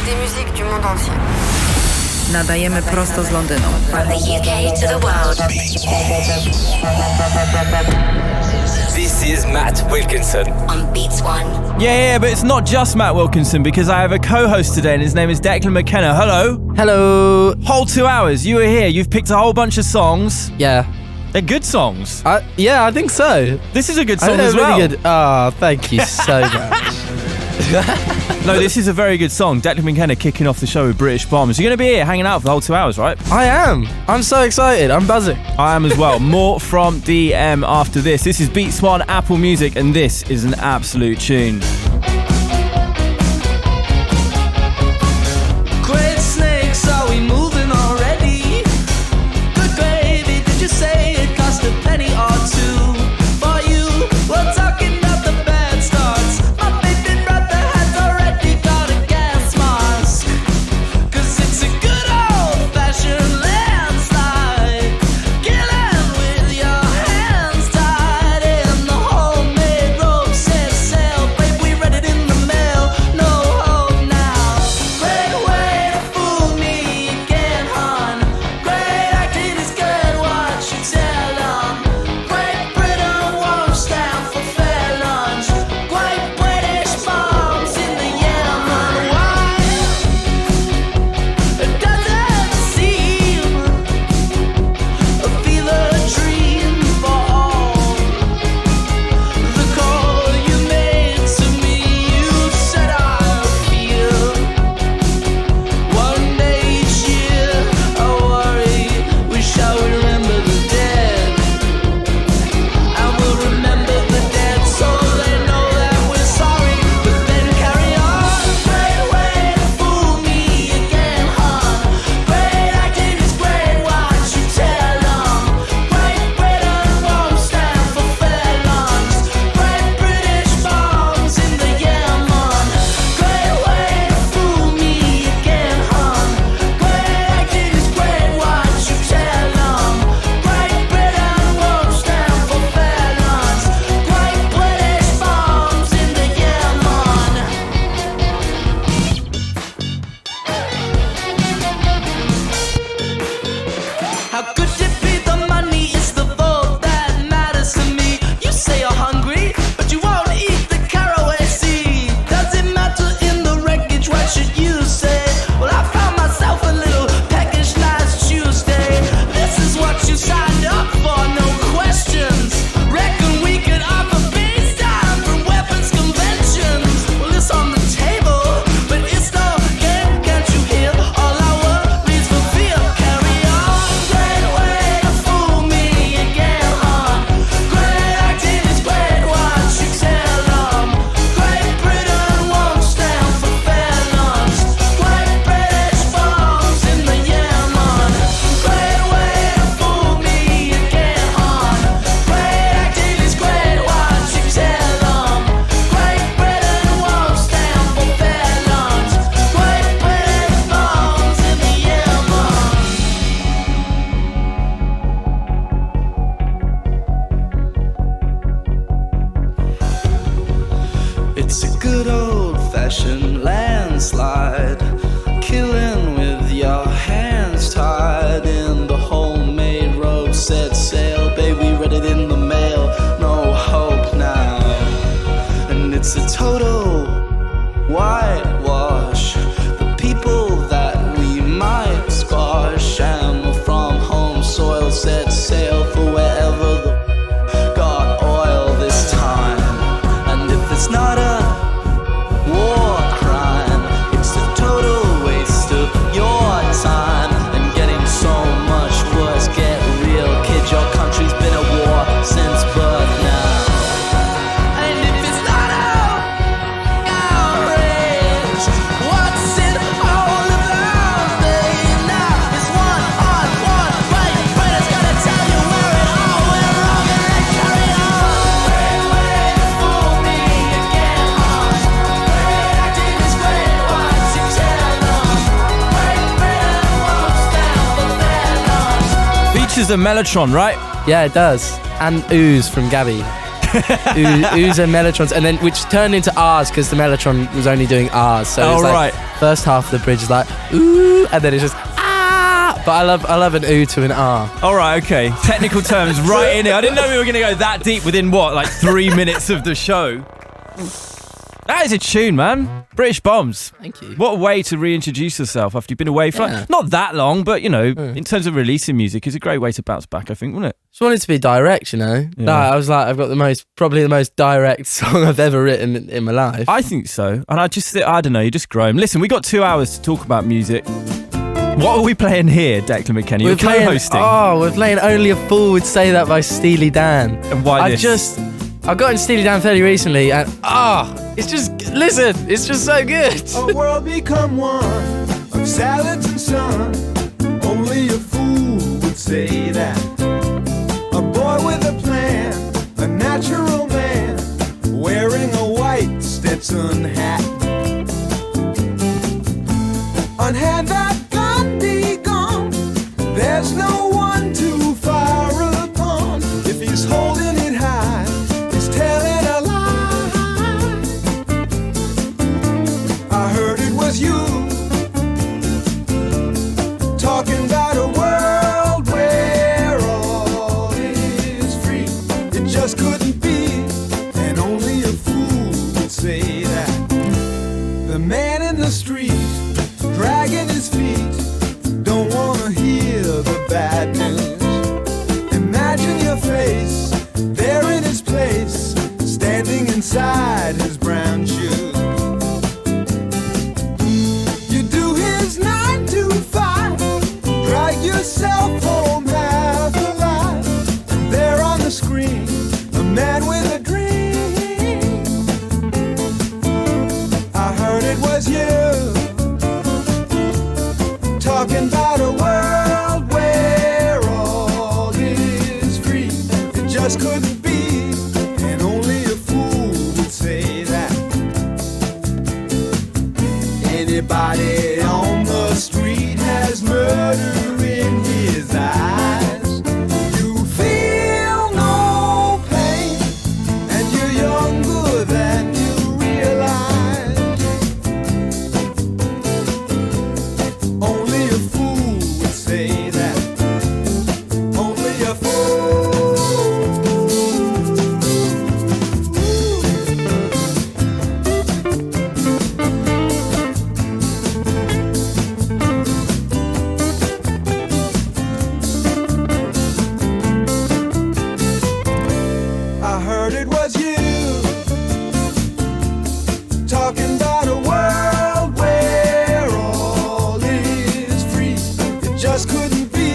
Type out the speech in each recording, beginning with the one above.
Des musiques du monde entier. Nadajemy prosto z Londynu. From the UK to the world. This is Matt Wilkinson. On Beats One. Yeah, but it's not just Matt Wilkinson because I have a co-host today and his name is Declan McKenna. Hello. Hello. Whole 2 hours. You were here. You've picked a whole bunch of songs. Yeah. They're good songs. Yeah, I think so. This is a good song as well. Really good. Oh, thank you so much. No, this is a very good song. Declan McKenna kicking off the show with British Bombs. You're going to be here hanging out for the whole 2 hours, right? I am. I'm so excited. I'm buzzing. I am as well. More from DM after this. This is Beats One, Apple Music, and this is an absolute tune. Great snakes, are we moving already? Good gravy, did you say it cost a penny or two? For you, we're talking about the bad starts. My baby brother has already got a gas mask. 'Cause it's a good old-fashioned landslide. Killing with your hands tied in the homemade rope set sail. Babe, we read it in the mail. No hope now. Great way to fool me again, hon. Great acting is good, what you tell 'em. Great Britain won't stand for fair lunch. Great British bombs in the Yemen. Why? It doesn't seem a fever dream for all. The call you made to me, you said I'll feel. One day each year, I worry, we shall remember the dead. And we'll remember the dead so they know that we're sorry, but then carry on. Great way to fool me again, hon. Great acting is great, what you tell 'em. Great Britain won't stand for fair lunch. Great British bombs in the Yemen. Great way to fool me again, hon. Great acting is great, what you tell 'em. Great Britain won't stand for fair lunch. Great British bombs in the Yemen. How could it be the money is the vote that matters to me? You say you're hungry, but you won't eat the caraway seed. Does it matter in the wreckage? What should you say? Well, I found myself a little peckish last Tuesday. This is what you signed up for, no questions. Reckon we could offer peace time from weapons conventions. Well, it's on the table, but it's no game. Can't you hear all our worries for fear? Carry on. Great way to fool me again, hon. Great acting is great, what you tell 'em. Great Britain won't stand for fair lunch. Great British bombs in the Yemen. Great way to fool me again, hon. Great acting is great, what you tell 'em. Great Britain won't stand for fair lunch. Great British bombs in the Yemen. It's a good old-fashioned landslide. Killing with your hands tied in the homemade rope set sail. Baby, read it in the mail. No hope now. And it's a total whitewash. The people that we might squash. And we're from home soil set sail for wherever the got oil this time. And if it's not a war crime, it's a total waste of your time. And getting so much worse, get real, kid, your country's been at war since birth now. And if it's not outrage, what's it all about, baby? Now it's one on one fight, but it's gotta tell you where it all went wrong and then carry on. Great way to fool me again, hon. Great acting is great, what you tell 'em. Great Britain won't stand for fair lunch. Features a Mellotron, right? Yeah, it does. And Ooze from Gabby. oohs and mellotrons, and then which turned into R's because the mellotron was only doing R's. So it's like first half of the bridge is like ooh, and then it's just ah. But I love an ooh to an R. All right, okay. Technical terms right in it. I didn't know we were going to go that deep within like 3 minutes of the show. That is a tune, man. British Bombs. Thank you. What a way to reintroduce yourself after you've been away for not that long, but in terms of releasing music, it's a great way to bounce back, I think, wasn't it? Just wanted to be direct, Yeah. Like, I was like, I've got probably the most direct song I've ever written in my life. I think so. And I don't know, you're just growing. Listen, we got 2 hours to talk about music. What are we playing here, Declan McKenna? You're co-hosting. We're playing Only a Fool Would Say That by Steely Dan. And why this? I got into Steely Dan fairly recently, and it's just so good. A world become one of salads and sun. Only a fool would say that. A boy with a plan, a natural man, wearing a white Stetson hat. Unhand that gun, be gone. There's no one to fire upon. If he's holding it high, he's telling a lie. I heard it was you talking about a world where all is free. It just couldn't be, and only a fool would say that. The man in the street dragging his feet, don't wanna hear the bad news. Imagine your face, there in his place, standing inside his brown shoes. You do his 9 to 5, drag yourself home half alive. There on the screen, a man with a dream. I heard it was you talking about a world where all is free. It just couldn't be, and only a fool would say that. Anybody on the street has murder in his eyes. You feel no pain, and you're younger than you realize. Only a fool would say that. Only a fool. I heard it was you talking about a world where all is free. It just couldn't be.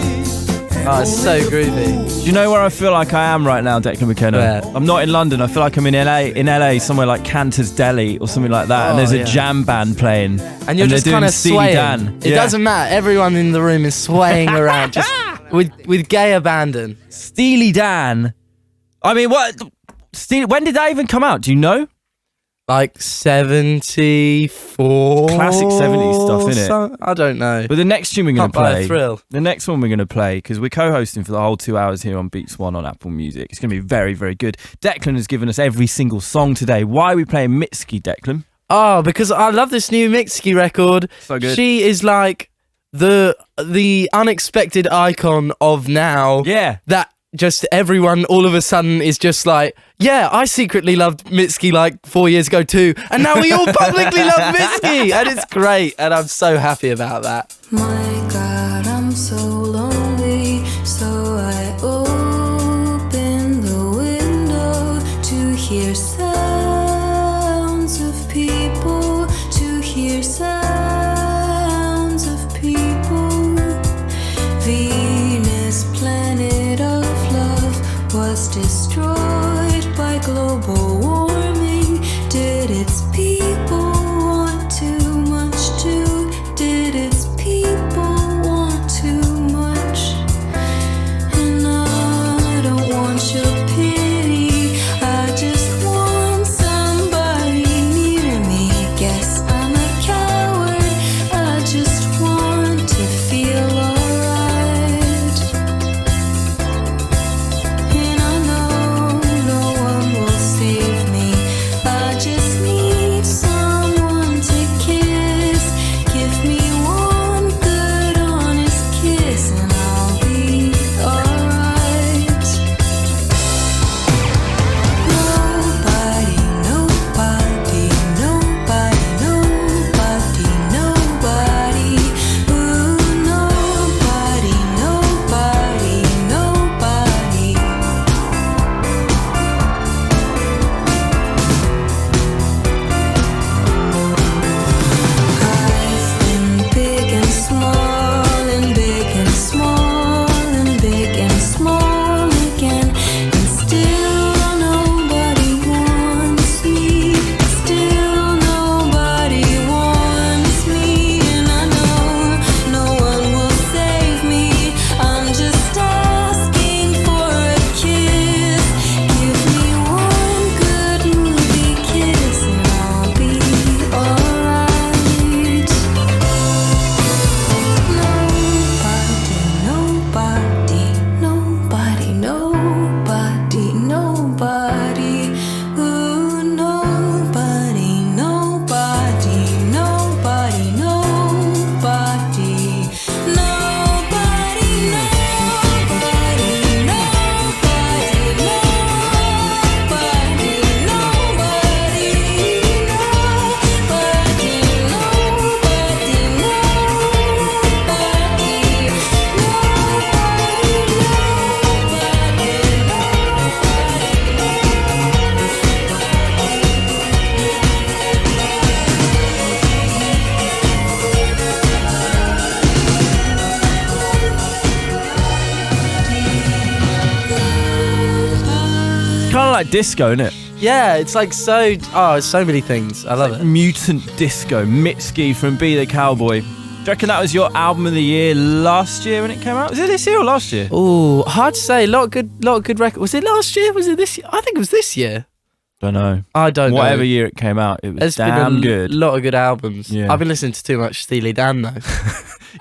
It's so groovy. Do you know where I feel like I am right now, Declan McKenna? Where? I'm not in London. I feel like I'm in LA, somewhere like Cantor's Deli or something like that. And there's a jam band playing. And you're just they're kind doing of Steely swaying. Dan. It doesn't matter. Everyone in the room is swaying around just with gay abandon. Steely Dan. I mean, what? When did that even come out? Do you know? Like 74. Classic 70s stuff, innit? I don't know. But the next tune we're going to Can't buy a play, thrill. the next one we're going to play, because we're co-hosting for the whole 2 hours here on Beats One on Apple Music. It's going to be very, very good. Declan has given us every single song today. Why are we playing Mitski, Declan? Oh, because I love this new Mitski record. So good. She is like the unexpected icon of now. Yeah. That just everyone all of a sudden is just like, yeah, I secretly loved Mitski like 4 years ago too, and now we all publicly love Mitski, and it's great, and I'm so happy about that. My God, I'm so lonely, so I open the window to hear sounds of people, to hear sounds of people. Venus, planet of love, was destroyed by global warming. Did its people want too much too? Did its people want too much? And I don't want your pity, I just want somebody near me. Guess I'm a coward. like disco, isn't it? Yeah, it's like it's so many things. I love it. Mutant disco. Mitski from Be the Cowboy. Do you reckon that was your album of the year last year when it came out? Was it this year or last year? Oh, hard to say. A lot of good records. Was it last year? Was it this year? I think it was this year. Don't know. I don't know. Whatever year it came out, it was There's damn been a good. lot of good albums. Yeah. I've been listening to too much Steely Dan though. You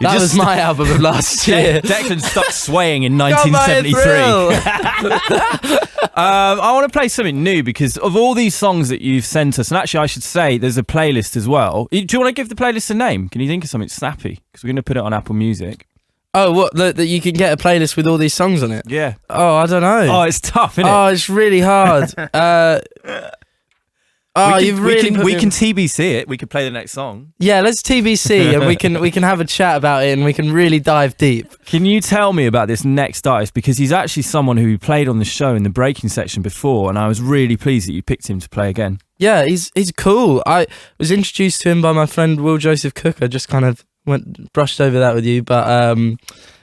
That just- was my album of last year. Declan stopped swaying in Got my 1973. I want to play something new because of all these songs that you've sent us, and actually I should say there's a playlist as well. Do you want to give the playlist a name? Can you think of something snappy? Because we're going to put it on Apple Music. Oh, what? That you can get a playlist with all these songs on it? Yeah. Oh, I don't know. Oh, it's tough, isn't it? Oh, it's really hard. You've really we can TBC it. We could play the next song. Yeah, let's TBC and we can have a chat about it and we can really dive deep. Can you tell me about this next artist? Because he's actually someone who played on the show in the breaking section before, and I was really pleased that you picked him to play again. Yeah, he's cool. I was introduced to him by my friend Will Joseph Cook. I just kind of brushed over that with you, but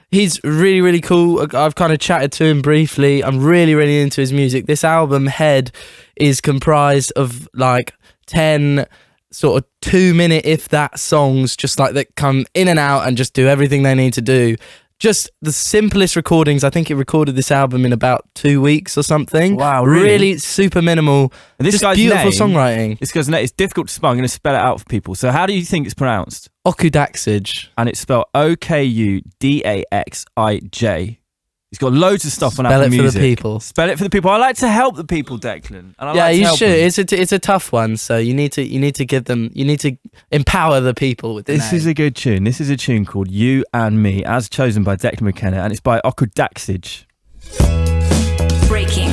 he's really, really cool. I've kind of chatted to him briefly. I'm really, really into his music. This album, Head, is comprised of like 10 sort of 2-minute, if that, songs, just like that come in and out and just do everything they need to do. Just the simplest recordings. I think he recorded this album in about 2 weeks or something. Wow, really? super minimal. And this just guy's beautiful name, songwriting. This guy's name, it's difficult to spell. I'm going to spell it out for people. So how do you think it's pronounced? Okudaxij. And it's spelled Okudaxij. He's got loads of stuff on Spell Apple it for Music. the people. Spell it for the people. I like to help the people, Declan. And I Yeah, like to you help should. them. It's a tough one, so you need to give them. You need to empower the people with the This name. is a good tune. This is a tune called You and Me, as chosen by Declan McKenna, and it's by Okudaxij. Breaking.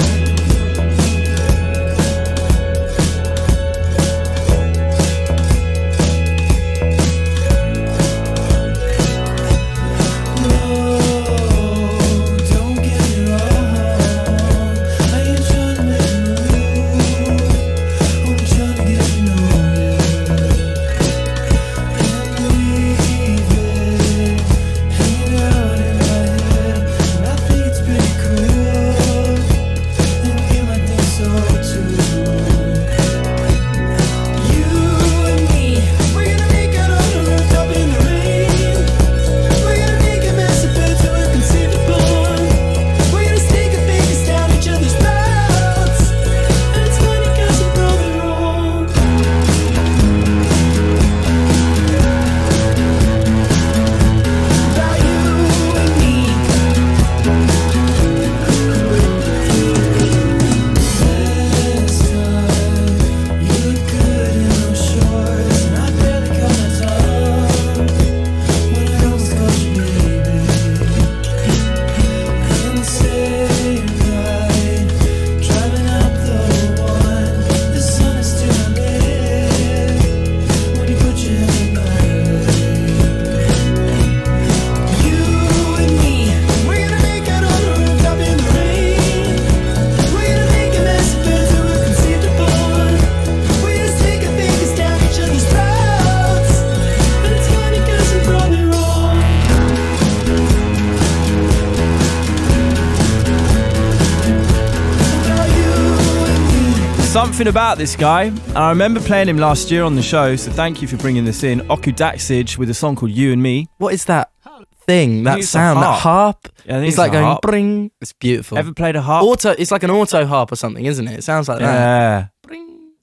Something about this guy, and I remember playing him last year on the show, so thank you for bringing this in. Okudaxij with a song called You and Me. What is that thing? That it's a sound? That harp? Yeah, I think it's it's like a going harp. bring. It's beautiful. Ever played a harp? It's like an auto harp or something, isn't it? It sounds like that. Yeah.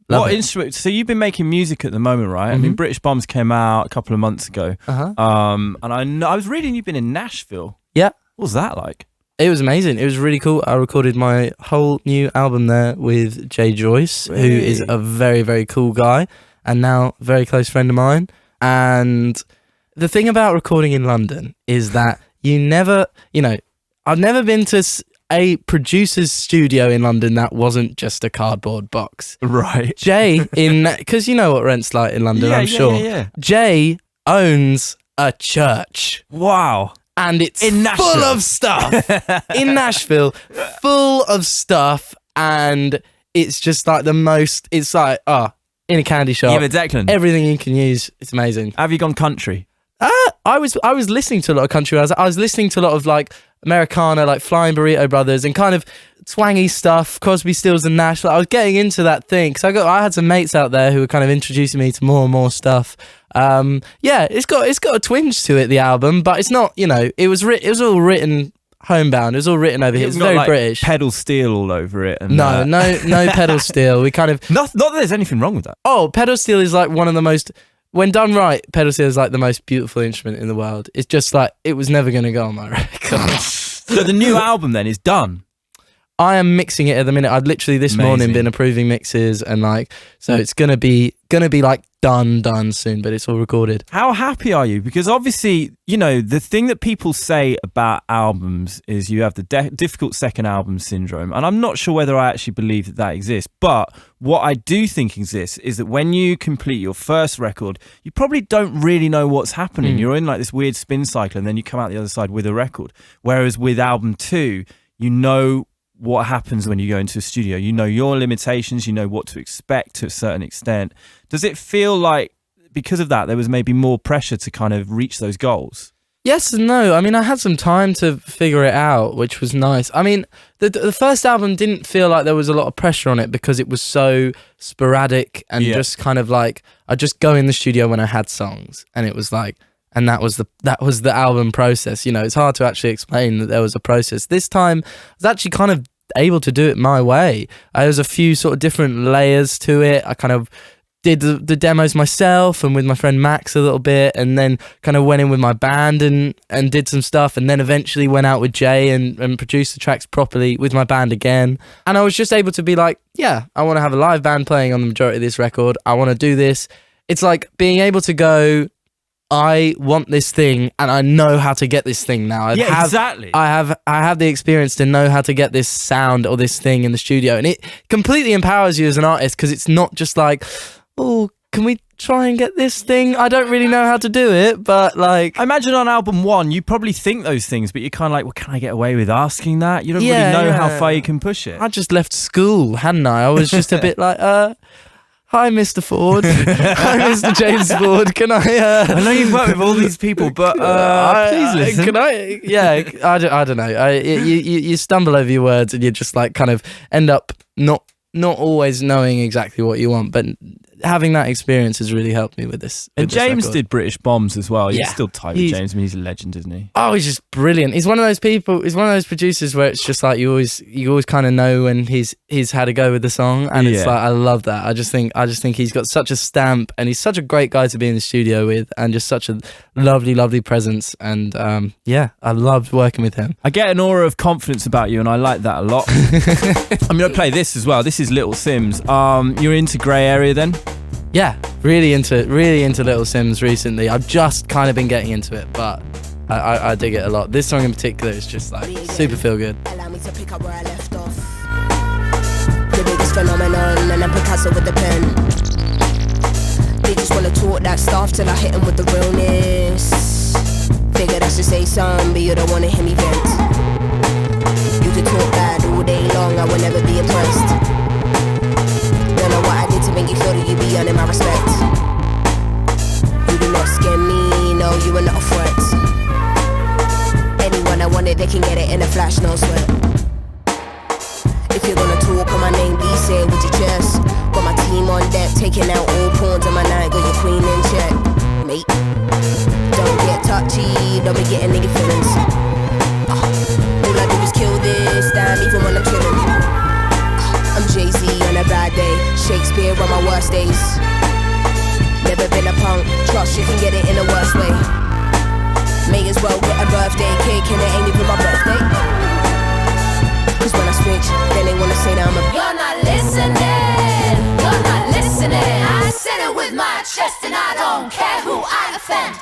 Love What it. instrument? So you've been making music at the moment, right? I mean, British Bombs came out a couple of months ago. And I was reading you've been in Nashville. Yeah. What was that like? It was amazing. It was really cool. I recorded my whole new album there with Jay Joyce, who is a very, very cool guy and now a very close friend of mine. And the thing about recording in London is that I've never been to a producer's studio in London that wasn't just a cardboard box. Right. Jay, because you know what rent's like in London, I'm sure. Yeah. Jay owns a church. Wow. And it's In Nashville. full of stuff. In Nashville, full of stuff. And it's just like it's like, in a candy shop. Yeah, but Declan, Everything you can use. It's amazing. have you gone country? I was listening to a lot of country. I was listening to a lot of like Americana, like Flying Burrito Brothers, and kind of twangy stuff, Crosby, Stills and Nash. Like, I was getting into that thing because I had some mates out there who were kind of introducing me to more and more stuff. It's got a twinge to it, the album, but it's not. It was all written homebound. It was all written over here. It's very British. Pedal steel all over it. And, no pedal steel. We kind of not that there's anything wrong with that. Oh, pedal steel is like one of the most. When done right, pedal steel is like the most beautiful instrument in the world. It's just like, it was never going to go on my record. So the new album then is done? I am mixing it at the minute. I've literally this morning been approving mixes and like, so it's going to be like done soon, but it's all recorded. How happy are you? Because obviously, the thing that people say about albums is you have the difficult second album syndrome. And I'm not sure whether I actually believe that exists. But what I do think exists is that when you complete your first record, you probably don't really know what's happening. You're in like this weird spin cycle and then you come out the other side with a record. Whereas with album 2, you know what happens when you go into a studio. You know your limitations, you know what to expect to a certain extent. Does it feel like because of that there was maybe more pressure to kind of reach those goals? Yes and no. I mean, I had some time to figure it out, which was nice. I mean, the first album didn't feel like there was a lot of pressure on it because it was so sporadic and just kind of like, I'd just go in the studio when I had songs and it was like, and that was the album process. It's hard to actually explain that there was a process. This time, I was actually kind of able to do it my way. There was a few sort of different layers to it. I kind of did the demos myself and with my friend Max a little bit, and then kind of went in with my band and did some stuff, and then eventually went out with Jay and produced the tracks properly with my band again. And I was just able to be like, yeah, I want to have a live band playing on the majority of this record. I want to do this. It's like being able to go, I want this thing and I know how to get this thing now. Exactly. I have the experience to know how to get this sound or this thing in the studio, and it completely empowers you as an artist because it's not just like, oh, can we try and get this thing? I don't really know how to do it, but like... I imagine on album 1, you probably think those things, but you're kind of like, well, can I get away with asking that? You don't really know how far you can push it. I just left school, hadn't I? I was just a bit like, hi, Mr. Ford. Hi, Mr. James Ford. Can I... I know you've worked with all these people, but please listen. Can I... Yeah, I don't know. You stumble over your words and you just like kind of end up not always knowing exactly what you want, but having that experience has really helped me with this. And James did British Bombs as well. Yeah. You're still tight with James. I mean, he's a legend, isn't he? Oh, he's just brilliant. He's one of those people. He's one of those producers where it's just like you always kind of know when he's had a go with the song, and it's like I love that. I just think he's got such a stamp, and he's such a great guy to be in the studio with, and just such a lovely presence. And I loved working with him. I get an aura of confidence about you, and I like that a lot. I'm gonna play this as well. This is Little Sims. You're into Grey Area then? Yeah, really into Little Sims recently. I've just kind of been getting into it, but I dig it a lot. This song in particular is just like super feel good. Allow me to pick up where I left off. The biggest phenomenon, and I'm Picasso with the pen. They just wanna talk that stuff till I hit them with the realness. Figured I should say something, but you don't wanna hear me vent. You could talk bad all day long, I will never be impressed. Don't know what I did to make you feel that you be earning my respect. You do not scare me, no, you are not a threat. Anyone I wanted, they can get it in a flash, no sweat. If you're gonna talk on my name, please say it with your chest. Got my team on deck, taking out all pawns on my night, got your queen in check, mate. Don't get touchy, don't be getting nigga feelings. All I do is kill this, damn, even when I'm chillin'. I'm Jay-Z on a bad day, Shakespeare on my worst days. Never been a punk, trust you can get it in the worst way. May as well get a birthday cake and it ain't even my birthday. Cause when I switch, then they wanna say that I'm a... You're not listening, you're not listening. I said it with my chest and I don't care who I offend.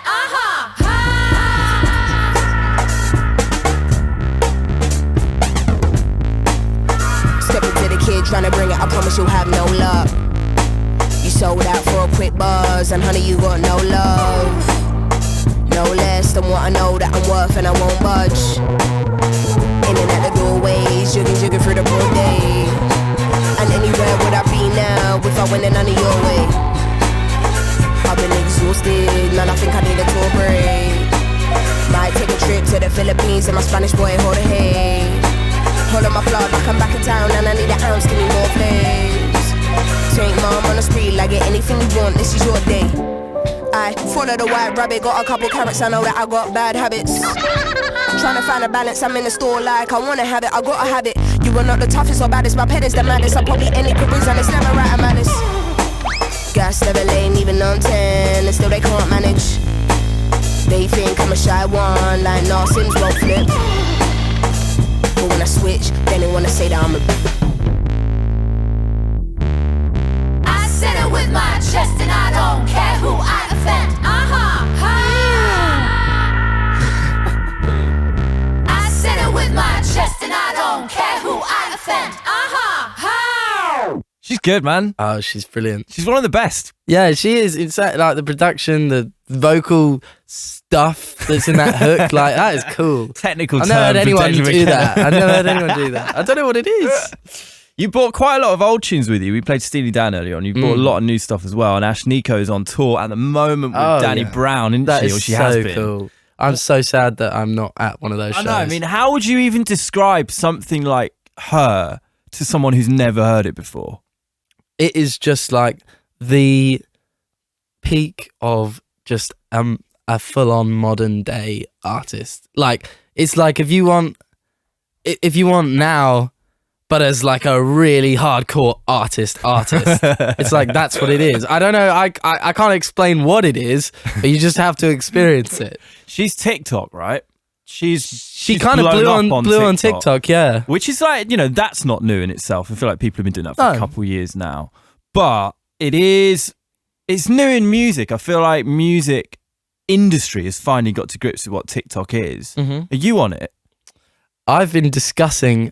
Step into the kid trying to bring it, I promise you'll have no luck. You sold out for a quick buzz, and honey, you got no love. No less than what I know that I'm worth, and I won't budge. In and out the doorways, jugging through the broad day. And anywhere would I be now if I went in none of your way? I've been exhausted, man, I think I need a tour break. Chinese and my Spanish boy hold a hay. Hold on my plug like I'm back in town and I need an ounce, give me more plays. Take mom on the spree, like get anything you want, this is your day. I follow the white rabbit, got a couple carrots, I know that I got bad habits. Trying to find a balance, I'm in the store like I wanna have it, I gotta have it. You are not the toughest or baddest, my pet is the maddest. I probably any careers and it's never right, I'm honest. Gas never lane, even on 10, and still they can't manage. They think I'm a shy one, like nah, Sims won't flip. But when I switch, then they wanna say that I'm a... I said it with my chest and I don't care who I offend. I said it with my chest and I don't care who I offend. She's good, man. Oh, she's brilliant. She's one of the best. Yeah, she is. It's like the production, the vocal stuff that's in that hook. Like, that is cool. Technical I've term never heard for anyone Declan do McKenna. that. I've never heard anyone do that. I don't know what it is. You brought quite a lot of old tunes with you. We played Steely Dan earlier on. You brought a lot of new stuff as well. And Ash Nico is on tour at the moment with Danny Brown, isn't That she? is Or she so has been. cool. I'm so sad that I'm not at one of those shows. I know. I mean, how would you even describe something like her to someone who's never heard it before? It is just like the peak of just a full-on modern day artist. Like, it's like if you want now, but as like a really hardcore artist, it's like that's what it is. I don't know. I can't explain what it is, but you just have to experience it. She's TikTok, right? She kind of blew on TikTok, yeah. Which is like, that's not new in itself. I feel like people have been doing that for a couple of years now. But it's new in music. I feel like music industry has finally got to grips with what TikTok is. Mm-hmm. Are you on it? I've been discussing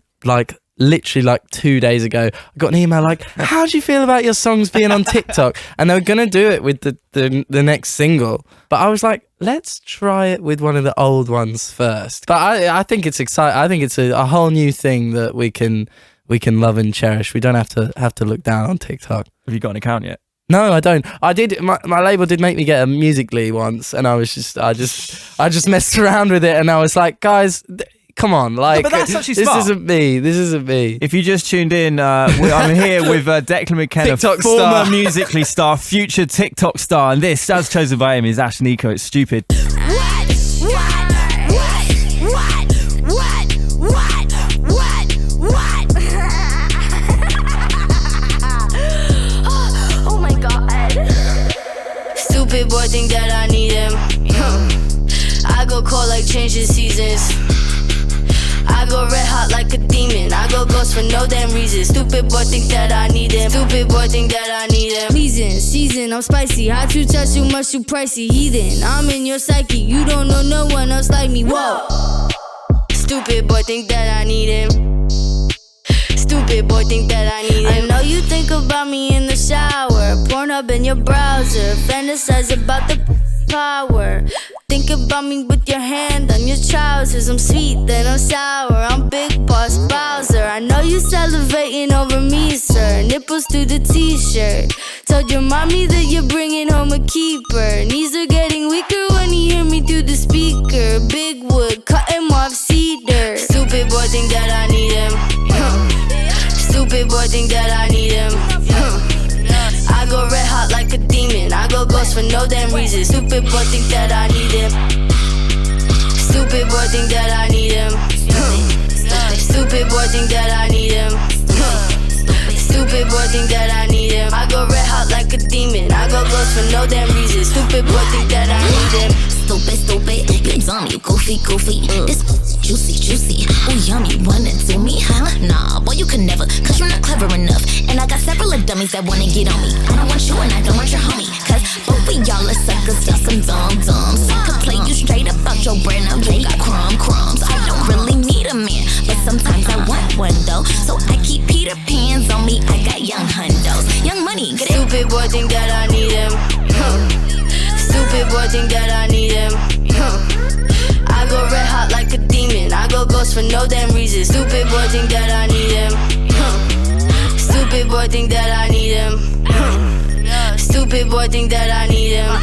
literally 2 days ago, I got an email like, how do you feel about your songs being on TikTok? And they were going to do it with the next single. But I was like, let's try it with one of the old ones first. But I think it's exciting. I think it's a whole new thing that we can love and cherish. We don't have to look down on TikTok. Have you got an account yet? No, I don't. I did. My label did make me get a Musical.ly once, and I just messed around with it, and I was like, guys, come on, like, no, but that's actually smart. This isn't me. If you just tuned in, I'm here with Declan McKenna, TikTok former star. Musical.ly star, future TikTok star, and this, as chosen by him, is Ash Nico. It's stupid. Oh my god. Stupid boy think that I need him. I go cold like changing seasons. I go red hot like a demon. I go ghost for no damn reason. Stupid boy think that I need him. Stupid boy think that I need him. Pleasing, season, I'm spicy. Hot you touch too much, you pricey. Heathen, I'm in your psyche. You don't know no one else like me. Whoa. Stupid boy think that I need him. Stupid boy think that I need him. I know you think about me in the shower. Porn up in your browser. Fantasize about the power. Think about me with your hand on your trousers. I'm sweet, then I'm sour. I'm Big Boss Bowser. I know you salivating over me, sir. Nipples through the t-shirt. Told your mommy that you're bringing home a keeper. Knees are getting weaker when you hear me through the speaker. Big wood, cutting off cedar. Stupid boy think that I need him. Stupid boy think that I need him. I go red hot like a demon. I go ghost for no damn reason. Stupid boy think that I need him. Stupid boy think that I need him. Stupid boy think that I need him. Stupid boy think that I need him. I go red hot like a demon. I go ghost for no damn reason. Stupid boy think that I need him. Stupid, you dumb, you goofy. This juicy, ooh yummy, wanna do me, huh? Nah, boy, you could never, cause you're not clever enough. And I got several of dummies that wanna get on me. I don't want you and I don't want your homie, cause both of y'all are suckers, y'all some dum-dums. I could play you straight about your brand, now you got crumbs. I don't really need a man, but sometimes I want one though. So I keep Peter Pans on me, I got young hundos. Young money, get it? Stupid boy think that I need him. Stupid boy think that I need him. I go red hot like a demon. I go ghost for no damn reason. Stupid boy think that I need him. Stupid boy think that I need him. Stupid boy think that I need him.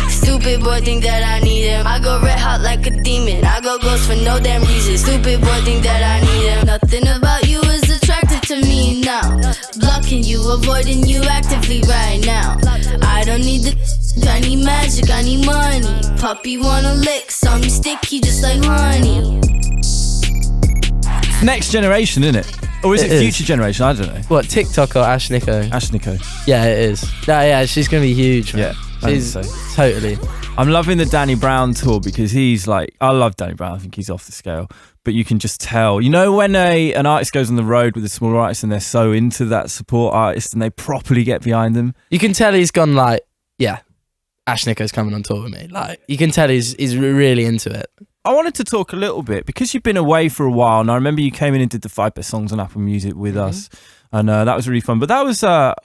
Stupid Stupid boy think that I need him. I go red hot like a demon. I go ghost for no damn reason. Stupid boy think that I need him. Nothing about you is attractive to me now. Blocking you, avoiding you actively right now. I don't need the I need magic, I need money. Puppy wanna lick, saw me sticky just like honey. Next generation, isn't it? Or is it future generation? I don't know. What, TikTok or Ash Nico? Ash Nico. Yeah, it is. Yeah, she's going to be huge, man. Yeah, she's totally. I'm loving the Danny Brown tour because he's like, I love Danny Brown. I think he's off the scale. But you can just tell, you know, when an artist goes on the road with a smaller artist and they're so into that support artist and they properly get behind them. You can tell he's gone like, yeah, Ash Nico's coming on tour with me. Like, you can tell he's really into it. I wanted to talk a little bit because you've been away for a while, and I remember you came in and did the 5 best songs on Apple Music with us, and that was really fun. But that was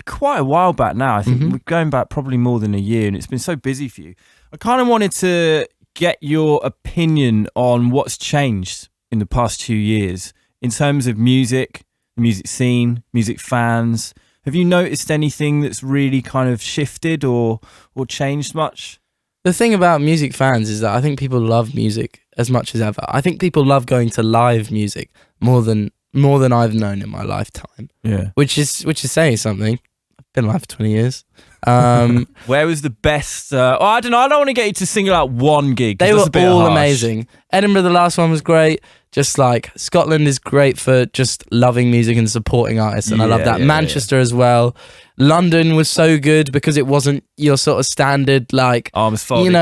quite a while back now. I think we're going back probably more than a year, and it's been so busy for you. I kind of wanted to get your opinion on what's changed in the past 2 years in terms of music, the music scene, music fans. Have you noticed anything that's really kind of shifted or changed much? The thing about music fans is that I think people love music as much as ever. I think people love going to live music more than I've known in my lifetime. Yeah, which is saying something. I've been alive for 20 years. Where was the best? I don't know. I don't want to get you to single out one gig. They were all amazing. Edinburgh, the last one was great. Just like Scotland is great for just loving music and supporting artists, and I love that. Manchester as well. London was so good because it wasn't your sort of standard like arms folded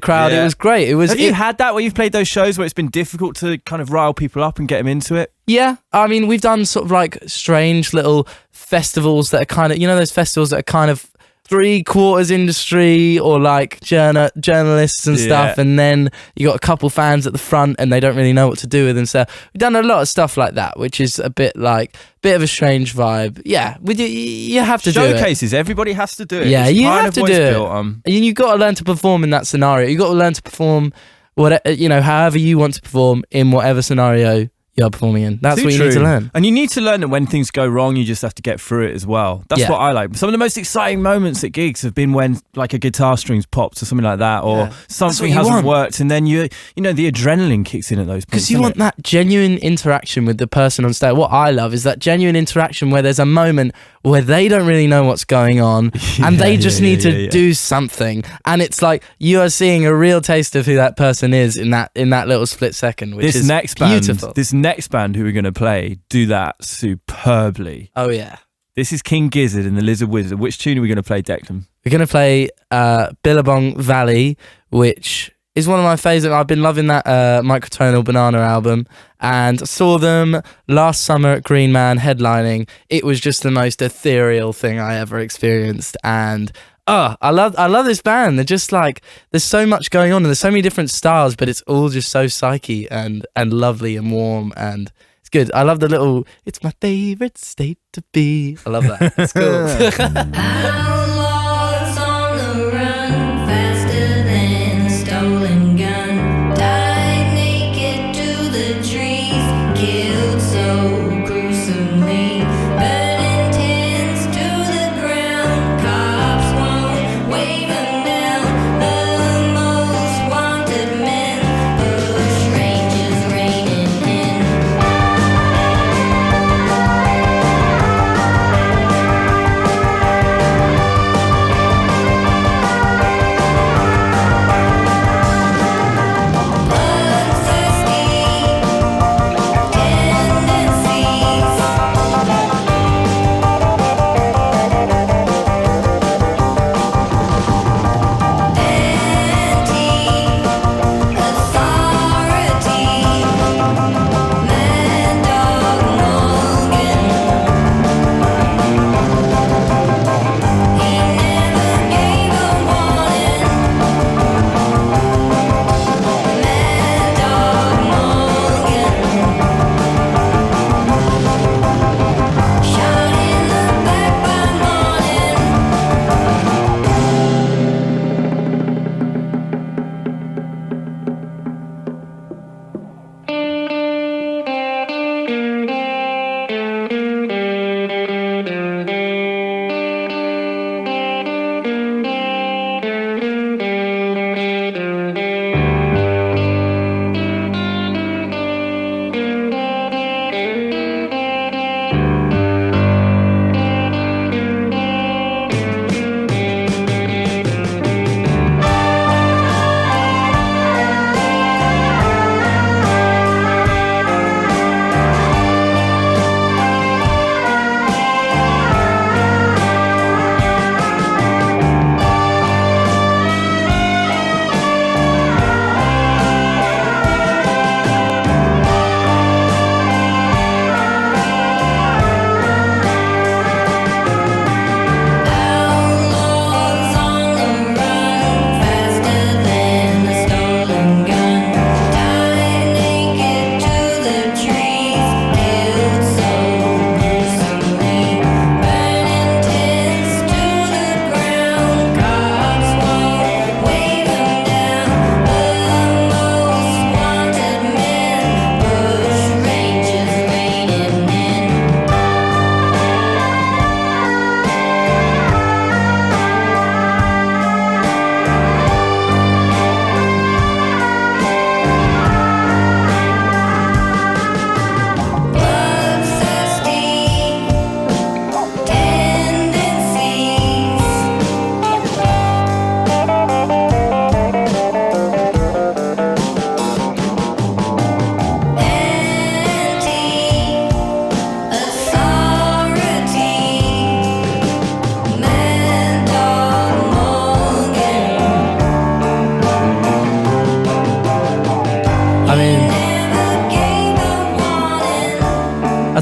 crowd. It was great. Have you had that where you've played those shows where it's been difficult to kind of rile people up and get them into it? Yeah, I mean, we've done sort of like strange little festivals that are kind of, those festivals that are kind of 3/4 industry or like journalists and stuff, and then you got a couple fans at the front and they don't really know what to do with them. So we've done a lot of stuff like that, which is a bit of a strange vibe. Yeah, you have to do it. Showcases, everybody has to do it. Yeah, you have to do it. And you've got to learn to perform in that scenario. You've got to learn to perform however you want to perform in whatever scenario you're performing in. That's what you need to learn. And you need to learn that when things go wrong, you just have to get through it as well. That's what I like. Some of the most exciting moments at gigs have been when like a guitar string's popped or something like that, or something hasn't worked, and then the adrenaline kicks in at those points. Because you want that genuine interaction with the person on stage. What I love is that genuine interaction where there's a moment where they don't really know what's going on and they just need to do something, and it's like you are seeing a real taste of who that person is in that little split second, which is beautiful. This next band who we're going to play do that superbly. Oh yeah. This is King Gizzard and the Lizard Wizard. Which tune are we going to play, Declan? We're going to play Billabong Valley, which is one of my favourite. I've been loving that Microtonal Banana album, and saw them last summer at Green Man headlining. It was just the most ethereal thing I ever experienced, and I love this band. They're just like, there's so much going on and there's so many different styles, but it's all just so psyche and lovely and warm, and it's good. I love the little, it's my favourite state to be. I love that. It's cool.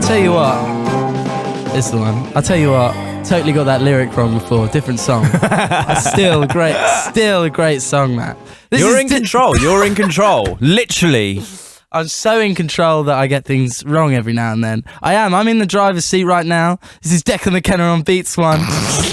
tell you what. It's the one. I'll tell you what. Totally got that lyric wrong before. Different song. Still a great song, Matt. You're in control. You're in control. Literally. I'm so in control that I get things wrong every now and then. I am. I'm in the driver's seat right now. This is Declan McKenna on Beats One.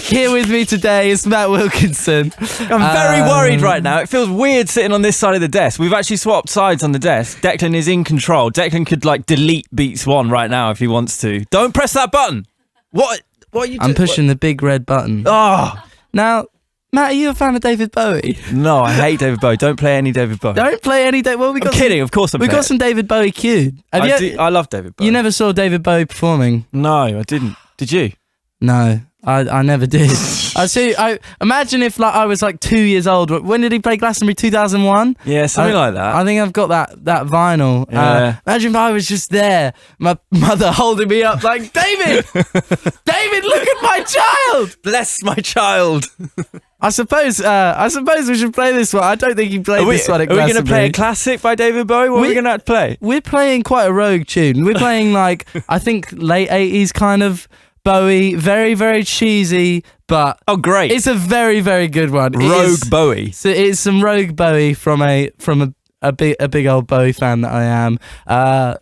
Here with me today is Matt Wilkinson. I'm very worried right now. It feels weird sitting on this side of the desk. We've actually swapped sides on the desk. Declan is in control. Declan could delete Beats One right now if he wants to. Don't press that button. What are you doing? I'm pushing the big red button. Oh. Now, Matt, are you a fan of David Bowie? No, I hate David Bowie. Don't play any David Bowie. Don't play any David. Well, I'm kidding. Of course, we got some David Bowie queued. I love David Bowie. You never saw David Bowie performing? No, I didn't. Did you? No, I never did. I imagine if I was 2 years old. When did he play Glastonbury? 2001? Yeah, something like that. I think I've got that vinyl. Yeah. Imagine if I was just there, my mother holding me up like, David, David, look at my child. Bless my child. I suppose we should play this one. I don't think you played this one at Glastonbury. Are we going to play a classic by David Bowie? What are we going to play? We're playing quite a rogue tune. We're playing I think late 80s kind of Bowie, very, very cheesy, but great! It's a very, very good one. Rogue Bowie. So it's some rogue Bowie from a big old Bowie fan that I am.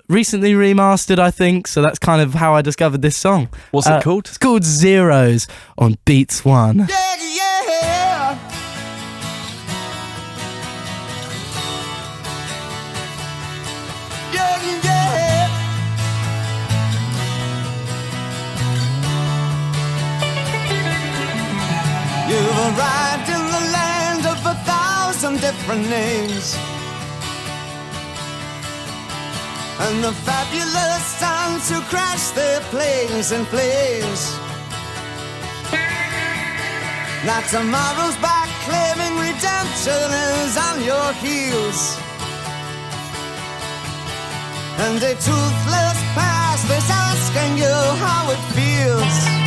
Recently remastered, I think. So that's kind of how I discovered this song. What's it called? It's called Zeros on Beats One. Yeah. You've arrived in the land of 1,000 different names, and the fabulous sons who crash their planes in flames. Now tomorrow's back claiming redemption is on your heels, and a toothless past is asking you how it feels.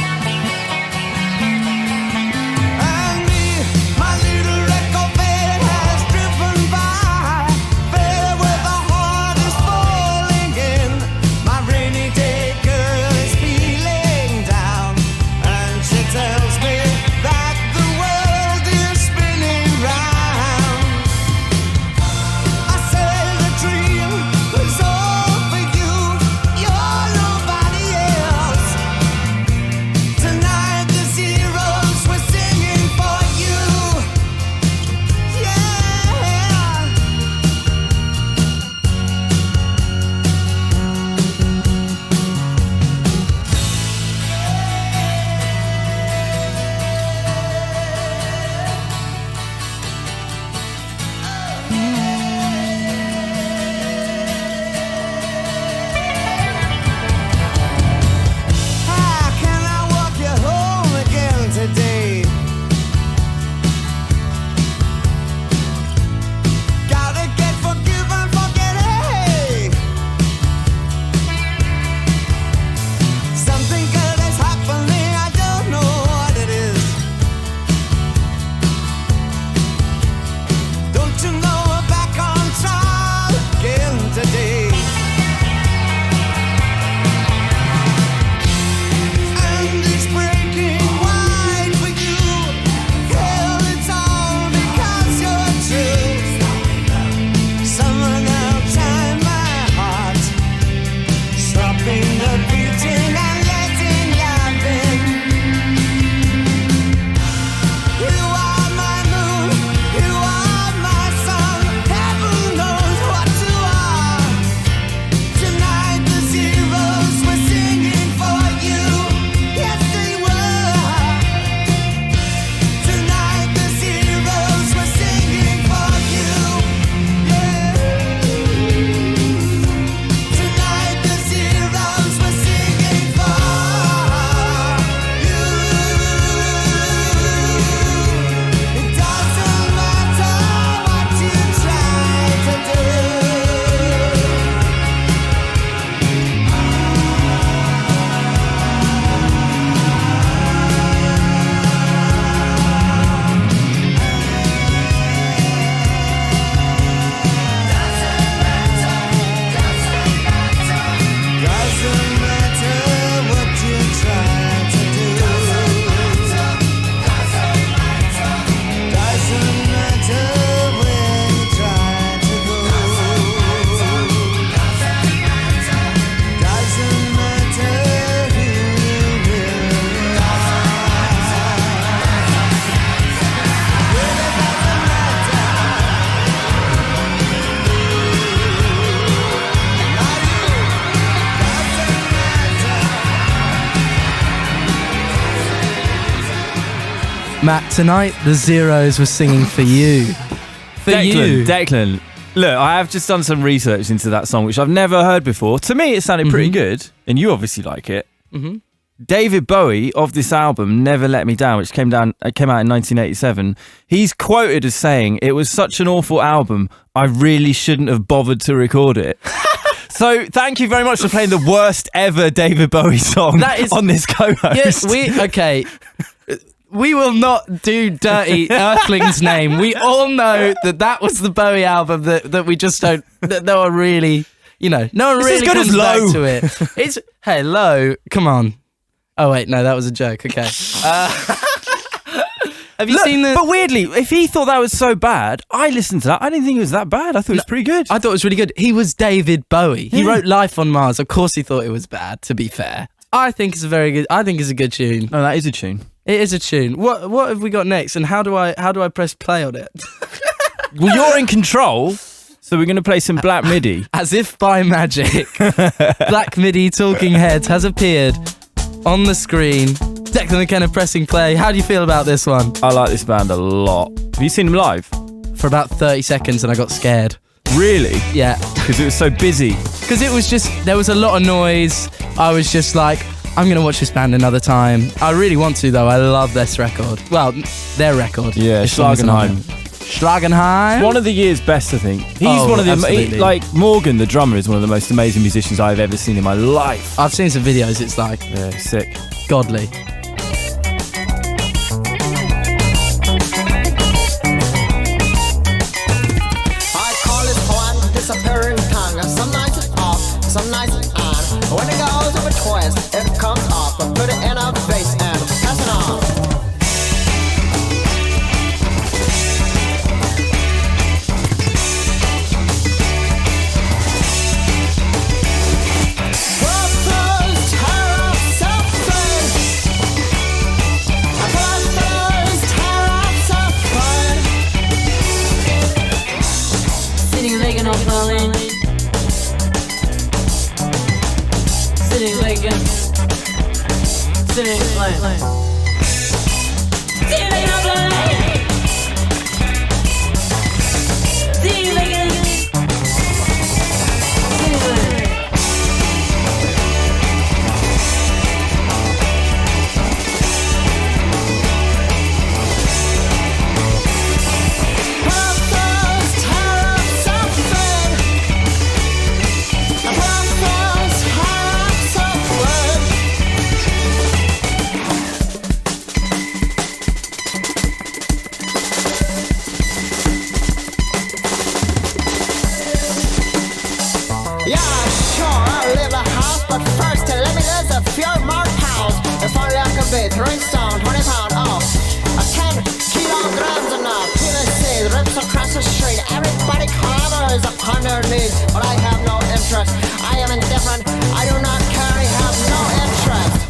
Matt, tonight the Zeros were singing for you. For you. Declan, look, I have just done some research into that song, which I've never heard before. To me, it sounded pretty good, and you obviously like it. Mm-hmm. David Bowie of this album, Never Let Me Down, which came out in 1987, he's quoted as saying, "It was such an awful album, I really shouldn't have bothered to record it." So thank you very much for playing the worst ever David Bowie song on this co-host. Yes, we will not do dirty Earthling's name. We all know that was the Bowie album that we just don't, that no one really, no one really comes back to it. It's, hey, Low, come on. Oh, wait, no, that was a joke. Okay. Have you seen the... But weirdly, if he thought that was so bad, I listened to that. I didn't think it was that bad. I thought it was pretty good. I thought it was really good. He was David Bowie. He wrote Life on Mars. Of course he thought it was bad, to be fair. I think it's a good tune. No, that is a tune. It is a tune. What have we got next, and how do I press play on it? Well, you're in control, so we're going to play some Black MIDI. As if by magic, Black MIDI Talking Heads has appeared on the screen. Declan McKenna pressing play. How do you feel about this one? I like this band a lot. Have you seen them live? For about 30 seconds and I got scared. Really? Yeah. Because it was so busy. Because it was just, there was a lot of noise. I was just like, I'm going to watch this band another time. I really want to, though. I love this record. Well, their record. Yeah, Schlagenheim. Schlagenheim. One of the year's best, I think. He's one of the... like, Morgan, the drummer, is one of the most amazing musicians I've ever seen in my life. I've seen some videos. It's like... Yeah, sick. Godly. I call it poem, disappearing tongue. Some nights it's off, some nights it's on. When it goes over twice, it comes off. I put it in a vase and pass it on. Sitting like sitting like Throwing stone, 20 pound off. 10 kilograms enough. Peeling seeds, rips across the street. Everybody clamors upon their knees. But I have no interest. I am indifferent. I do not care. I have no interest.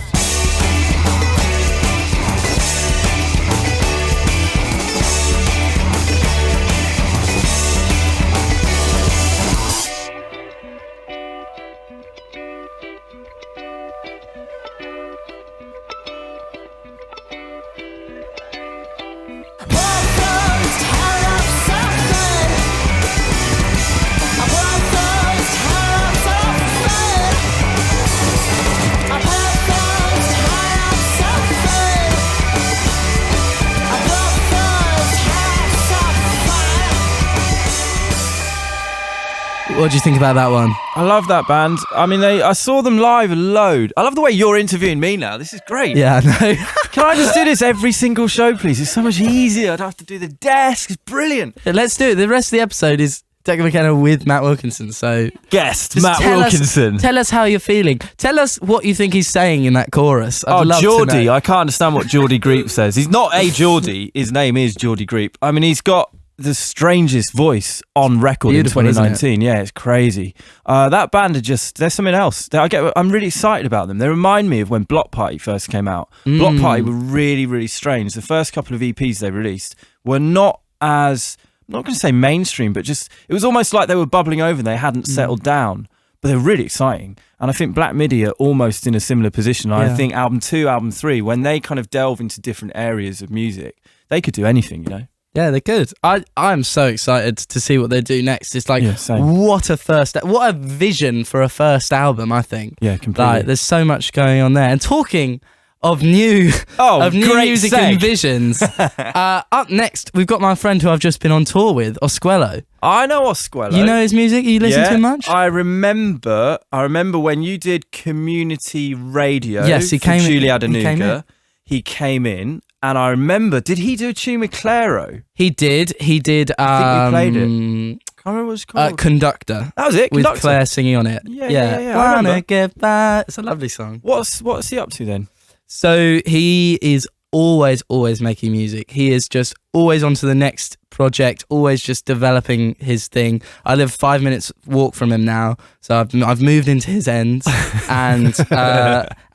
What do you think about that one? I love that band. I mean, I saw them live a load. I love the way you're interviewing me now. This is great. Yeah, I know. Can I just do this every single show, please? It's so much easier. I don't have to do the desk. It's brilliant. Yeah, let's do it. The rest of the episode is Declan McKenna with Matt Wilkinson. So guest Matt Wilkinson. Tell us how you're feeling. Tell us what you think he's saying in that chorus. I'd love Geordie. to know. I can't understand what Geordie Greep says. He's not a Geordie. His name is Geordie Greep. I mean, he's got the strangest voice on record. Beautiful, in 2019. Yeah, it's crazy. That band are just, there's something else. I'm really excited about them. They remind me of when Block Party first came out. Block Party were really, really strange. The first couple of EPs they released were not as, I'm not going to say mainstream, but just, it was almost like they were bubbling over and they hadn't settled down. but they're really exciting. And I think Black Midi are almost in a similar position. I think album 2, album 3, when they kind of delve into different areas of music, they could do anything, you know? Yeah, they could. I'm so excited to see what they do next. It's like, same. what a vision for a first album, I think. Yeah, completely. Like, there's so much going on there. And talking of new music and visions, up next, we've got my friend who I've just been on tour with, Osquello. I know Osquello. You know his music? You listen to him much? I remember when you did community radio. Yes, he came Julie in. Adenuga. He came in. And I remember, did he do a tune with Clairo? He did. I think we played it. Can't remember what it's called. Conductor. That was it, With Conductor. Claire singing on it. Yeah. Wanna get back. It's a lovely song. What's he up to then? So he is always making music. He is just always on to the next project, always just developing his thing. I live 5 minutes walk from him now, so I've moved into his ends, and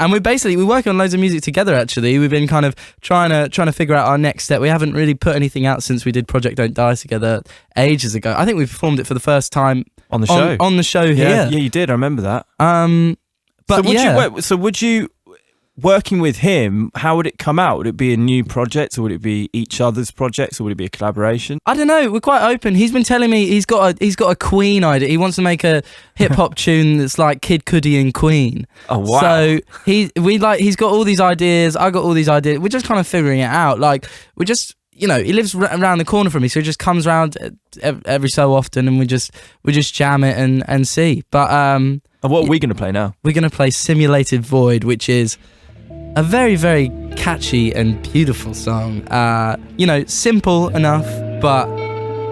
we work on loads of music together. Actually, we've been kind of trying to figure out our next step. We haven't really put anything out since we did Project Don't Die together ages ago. I think we performed it for the first time on the show. On the show here. Yeah, you did. I remember that. But would you working with him, how would it come out? Would it be a new project, or would it be each other's projects, or would it be a collaboration? I don't know. We're quite open. He's been telling me he's got a Queen idea. He wants to make a hip hop tune that's like Kid Cudi and Queen. Oh wow! So he's got all these ideas. I got all these ideas. We're just kind of figuring it out. Like we're just. You know, he lives around the corner from me, so he just comes round every so often, and we just jam it and see. But and what are we going to play now? We're going to play Simulated Void, which is a very, very catchy and beautiful song. Simple enough, but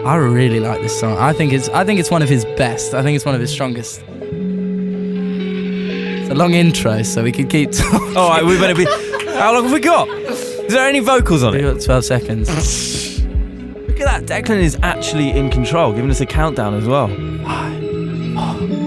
I really like this song. I think it's one of his best. I think it's one of his strongest. It's a long intro, so we could keep talking. All right, we better be. How long have we got? Is there any vocals on it? We've got 12 seconds. Look at that. Declan is actually in control, giving us a countdown as well. 5, 4, 3.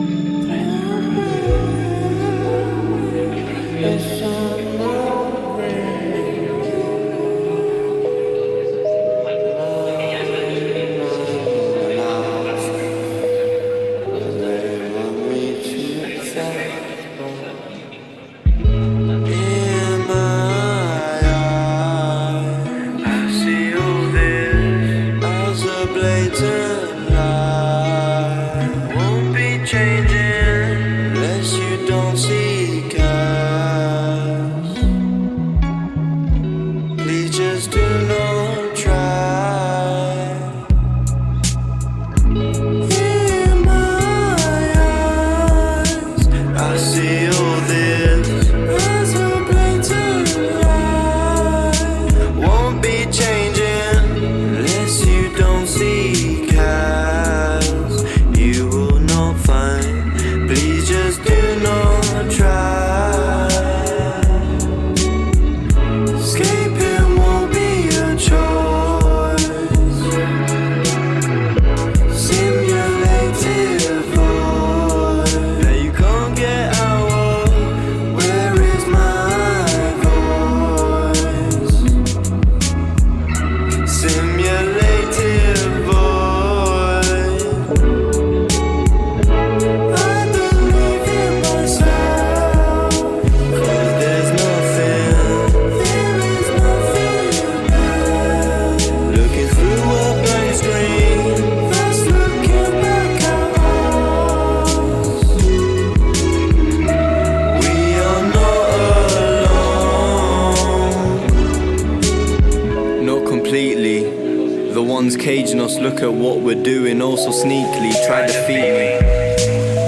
Caging us, look at what we're doing, also sneakily try to defeat me.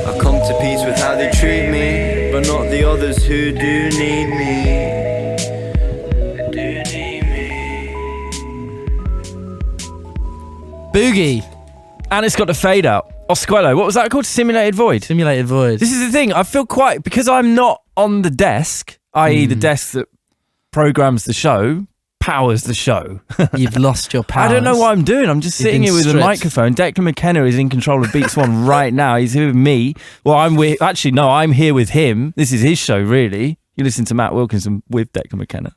I come to peace with how they treat me, but not the others who do need me. Boogie. And it's got the fade out. Osquello, what was that called? Simulated Void? Simulated Void. This is the thing, I feel quite, because I'm not on the desk, i.e. the desk that programs the show, powers the show. You've lost your powers. I don't know what I'm doing. I'm just sitting here with a microphone. Declan McKenna is in control of Beats One right now. He's here with me. Well, I'm here with him. This is his show, really. You listen to Matt Wilkinson with Declan McKenna.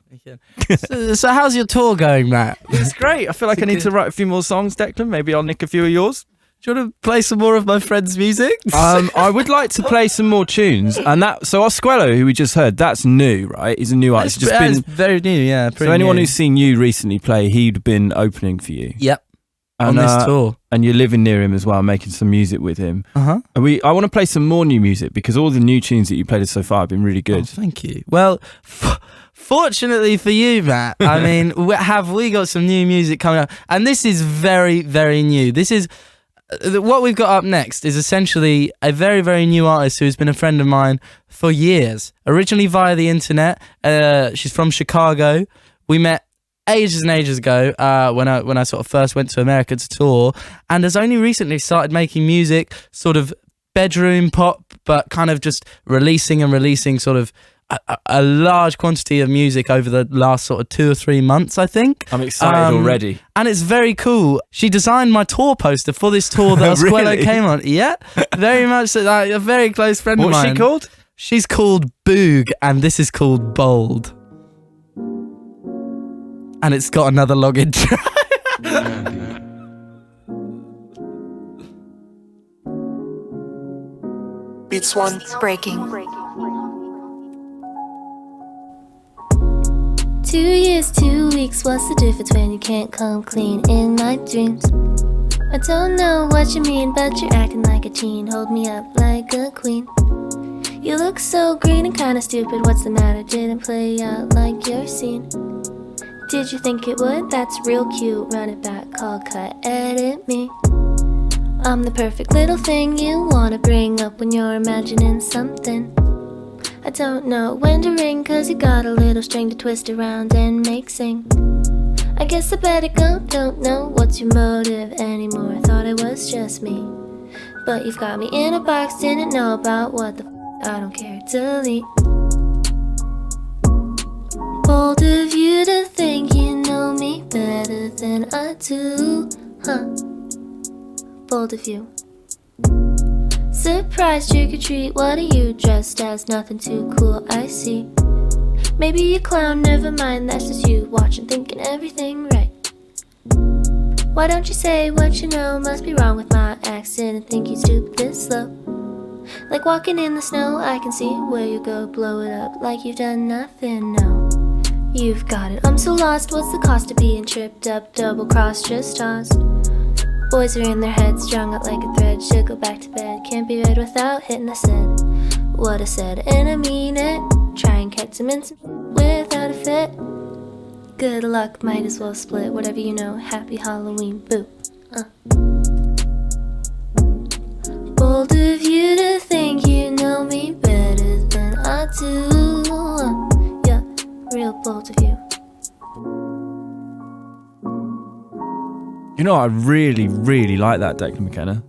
So how's your tour going, Matt? It's great. I feel like I need to write a few more songs, Declan. Maybe I'll nick a few of yours. Do you want to play some more of my friend's music? I would like to play some more tunes, and so Osquello, who we just heard, that's new, right? He's a new artist. It's very new, yeah. So anyone who's seen you recently play, he'd been opening for you. Yep. And, on this tour. And you're living near him as well, making some music with him. Uh-huh. And I want to play some more new music because all the new tunes that you played so far have been really good. Oh, thank you. Well, fortunately for you, Matt, I mean, have we got some new music coming up? And this is very, very new. This is... What we've got up next is essentially a very, very new artist who's been a friend of mine for years. Originally via the internet. She's from Chicago. We met ages and ages ago when I sort of first went to America to tour, and has only recently started making music, sort of bedroom pop, but kind of just releasing sort of a large quantity of music over the last sort of 2 or 3 months, I think. I'm excited already. And it's very cool. She designed my tour poster for this tour that Osquello Really? came on. Yeah, very much so. Like, a very close friend of mine. What's she called? She's called Boog, and this is called Bold. And it's got another login track. Beats one. Breaking. 2 years, 2 weeks, what's the difference when you can't come clean in my dreams? I don't know what you mean, but you're acting like a teen. Hold me up like a queen. You look so green and kinda stupid, what's the matter? Didn't play out like your scene. Did you think it would? That's real cute. Run it back, call, cut, edit me. I'm the perfect little thing you wanna bring up when you're imagining something. I don't know when to ring, cause you got a little string to twist around and make sing. I guess I better go, don't know what's your motive anymore. Thought it was just me, but you've got me in a box, didn't know about what the I don't care, delete. Bold of you to think you know me better than I do, huh? Bold of you. Surprise, trick or treat, what are you dressed as? Nothing too cool, I see. Maybe a clown, never mind, that's just you watching, thinking everything right. Why don't you say what you know? Must be wrong with my accent and think you stoop this slow. Like walking in the snow, I can see where you go. Blow it up like you've done nothing, no. You've got it, I'm so lost, what's the cost of being tripped up? Double crossed, just tossed. Boys are in their heads, strung up like a thread. Should go back to bed, can't be read without hitting. I said what I said, and I mean it. Try and catch some instant without a fit. Good luck, might as well split. Whatever you know, happy Halloween, boo. Bold of you to think you know me better than I do. Yeah, real bold of you. You know, I really, really like that, Declan McKenna.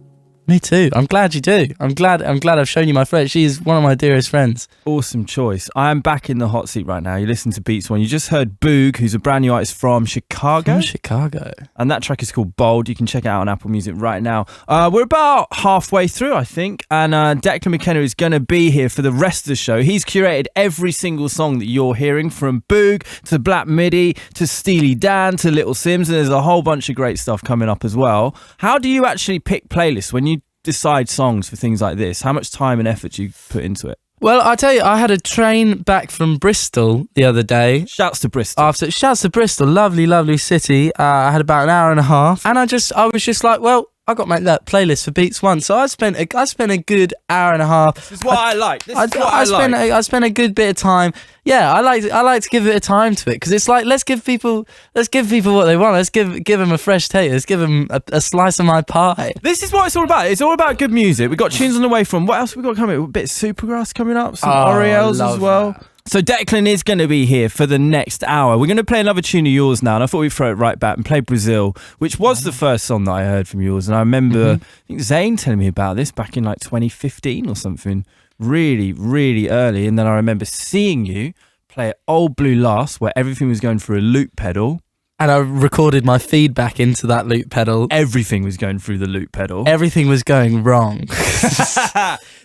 Me too. I'm glad you do. I'm glad I've shown you my friend. She's one of my dearest friends. Awesome choice. I am back in the hot seat right now. You listen to Beats One. You just heard Boog, who's a brand new artist from Chicago. From Chicago. And that track is called Bold. You can check it out on Apple Music right now. We're about halfway through, I think. And Declan McKenna is going to be here for the rest of the show. He's curated every single song that you're hearing, from Boog to Black Midi to Steely Dan to Little Sims. And there's a whole bunch of great stuff coming up as well. How do you actually pick playlists when you decide songs for things like this? How much time and effort do you put into it? Well, I tell you, I had a train back from Bristol the other day. Shouts to Bristol. Shouts to Bristol, lovely, lovely city. I had about an hour and a half, and I was just like, well, I got to make that playlist for Beats One. So I spent a good hour and a half. This is what I like. I spent a good bit of time. Yeah, I like to give a bit of time to it, because it's like, let's give people what they want. Let's give them a fresh taste. Let's give them a slice of my pie. This is what it's all about. It's all about good music. We've got tunes on the way from, what else we got coming? A bit of Supergrass coming up, some Orioles as well. That. So Declan is going to be here for the next hour. We're going to play another tune of yours now, and I thought we'd throw it right back and play Brazil, which was the first song that I heard from yours. And I remember, I think Zayn telling me about this back in like 2015 or something, really, really early. And then I remember seeing you play Old Blue Last, where everything was going through a loop pedal. And I recorded my feedback into that loop pedal. Everything was going through the loop pedal. Everything was going wrong.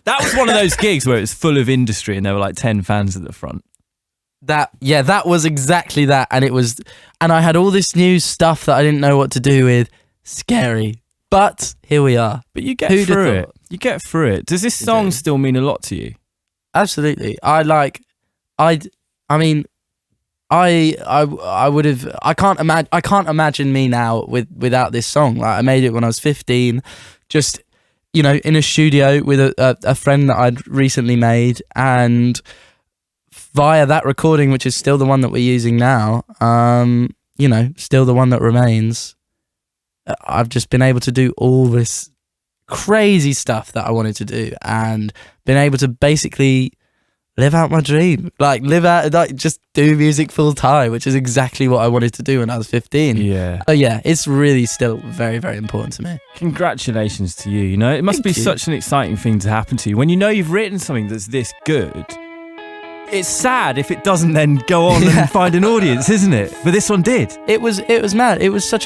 That was one of those gigs where it was full of industry and there were like 10 fans at the front. That was exactly that. And I had all this new stuff that I didn't know what to do with. Scary. But here we are. But you get Who'd have through it. thought? You get through it. Does this song still mean a lot to you? Absolutely. I would have. I can't imagine me now without this song. Like, I made it when I was 15, just in a studio with a friend that I'd recently made, and via that recording, which is still the one that we're using now, still the one that remains. I've just been able to do all this crazy stuff that I wanted to do, and been able to basically live out my dream, just do music full time, which is exactly what I wanted to do when I was 15. Yeah. Oh yeah, it's really still very, very important to me. Congratulations to you. It must be such an exciting thing to happen to you when you've written something that's this good. It's sad if it doesn't then go on and find an audience, isn't it? But this one did. It was mad. It was such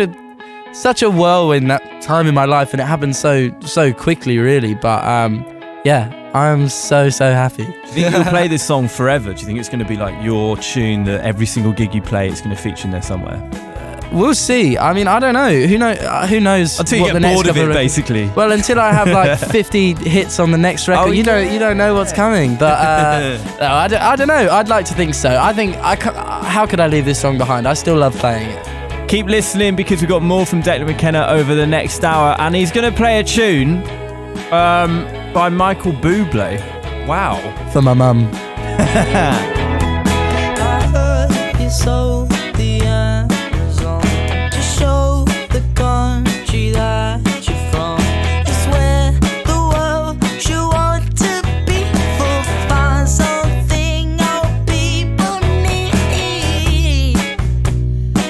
a whirlwind, that time in my life, and it happened so quickly, really. But I'm so happy. Do you think you'll play this song forever? Do you think it's going to be like your tune that every single gig you play, it's going to feature in there somewhere? We'll see. I mean, I don't know. Who knows? Until you get bored of it, basically. Well, until I have like 50 hits on the next record, you don't know what's coming. But no, I don't know. I'd like to think so. How could I leave this song behind? I still love playing it. Keep listening, because we've got more from Declan McKenna over the next hour, and he's going to play a tune by Michael Bublé. Wow. For my mum. I heard you sold the Amazon to show the country that you're from. It's where the world should want to be, for find something all people need.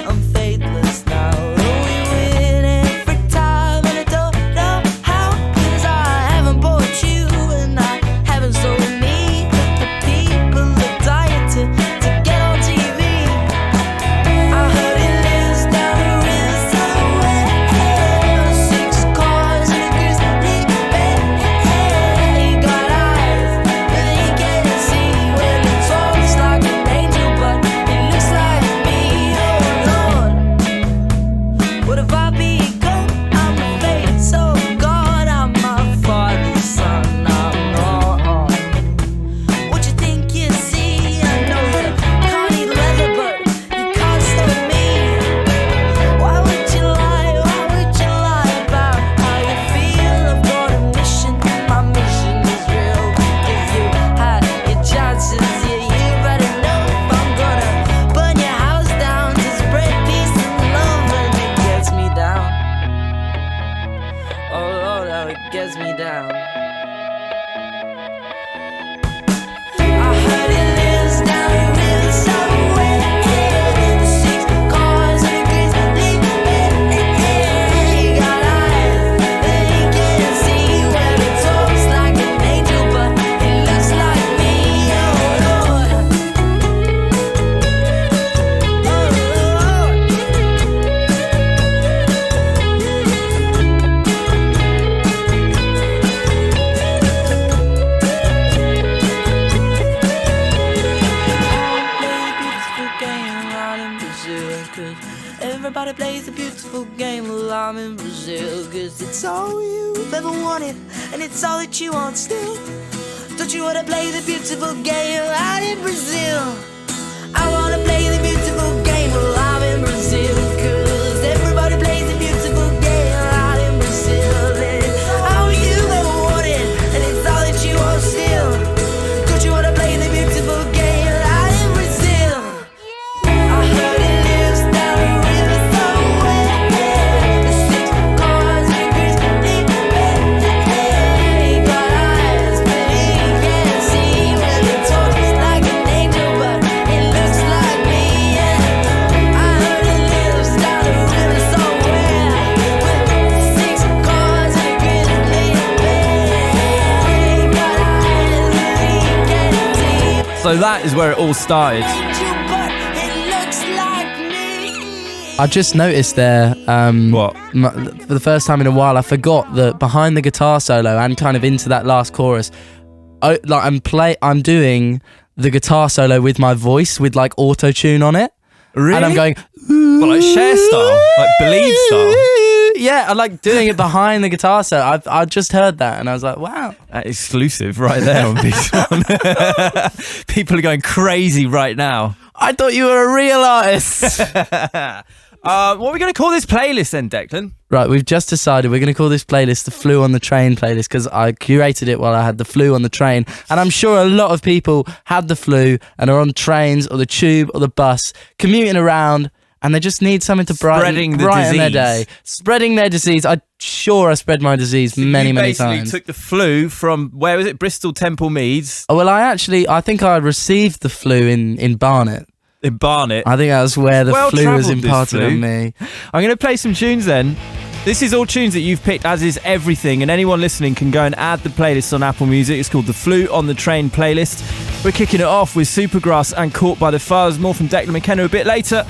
I'm faithless now, though we win every time, and I don't know how, 'cause I haven't bought you and I haven't sold me, but the people are dying to get on TV. I heard it lives down the river somewhere, 6 cars and a grizzly bear. He got eyes, but he can't see. Well, he talks like an angel, but he looks like me. Oh Lord, what have I become? I'm a face of God, I'm my father's son, I'm wrong. What you think you see? I know you can't eat leather, but you can't stop me. Why would you lie? Why would you lie about how you feel? I've got a mission, my mission is real. 'Cause you had your chances, yeah, you better know I'm gonna burn your house down to spread peace and love, and it gets me down. Oh Lord, how it gets me down. I heard it lives down the river somewhere, 6 cars and a grizzly bear. He got eyes that he can't see. Well, he talks like an angel, but he looks like me. Oh Lord, oh Lord. Everybody plays a beautiful game out in Brazil, 'cause it's all you've ever wanted, and it's all that you want still. Don't you wanna play the beautiful game out in Brazil? I wanna play the beautiful game out in Brazil, 'cause everybody plays the beautiful game out in Brazil. And it's all you've ever wanted, and it's all that you want still. Don't you wanna play the beautiful game out in Brazil? I heard it lives down the river somewhere, 6 cars and a grizzly bear. He got eyes, but he can't see. Well, he talks like an angel, but he looks like me. Yeah, I heard it lives down the river somewhere, 6 cars and a grizzly bear. He got eyes, but he can't see. So that is where it all started. But he looks like me. I just noticed there, What? for the first time in a while, I forgot that behind the guitar solo and kind of into that last chorus, I'm doing the guitar solo with my voice with like auto tune on it. Really? And I'm going, Well, like Cher style, like Believe style. Yeah, I like doing it behind the guitar set. I just heard that and I was like, wow. Exclusive right there on this one. People are going crazy right now. I thought you were a real artist. What are we going to call this playlist then, Declan? Right, we've just decided we're going to call this playlist the Flu on the Train playlist because I curated it while I had the flu on the train. And I'm sure a lot of people had the flu and are on trains or the tube or the bus commuting around and they just need something to brighten their day. Spreading their disease. I'm sure I spread my disease many times. You basically took the flu from, where was it, Bristol Temple Meads? Oh, well, I think I received the flu in Barnet. In Barnet? I think that's where the flu was imparted on me. I'm going to play some tunes then. This is all tunes that you've picked, as is everything, and anyone listening can go and add the playlist on Apple Music. It's called the Flu on the Train playlist. We're kicking it off with Supergrass and Caught by the Fuzz. More from Declan McKenna a bit later.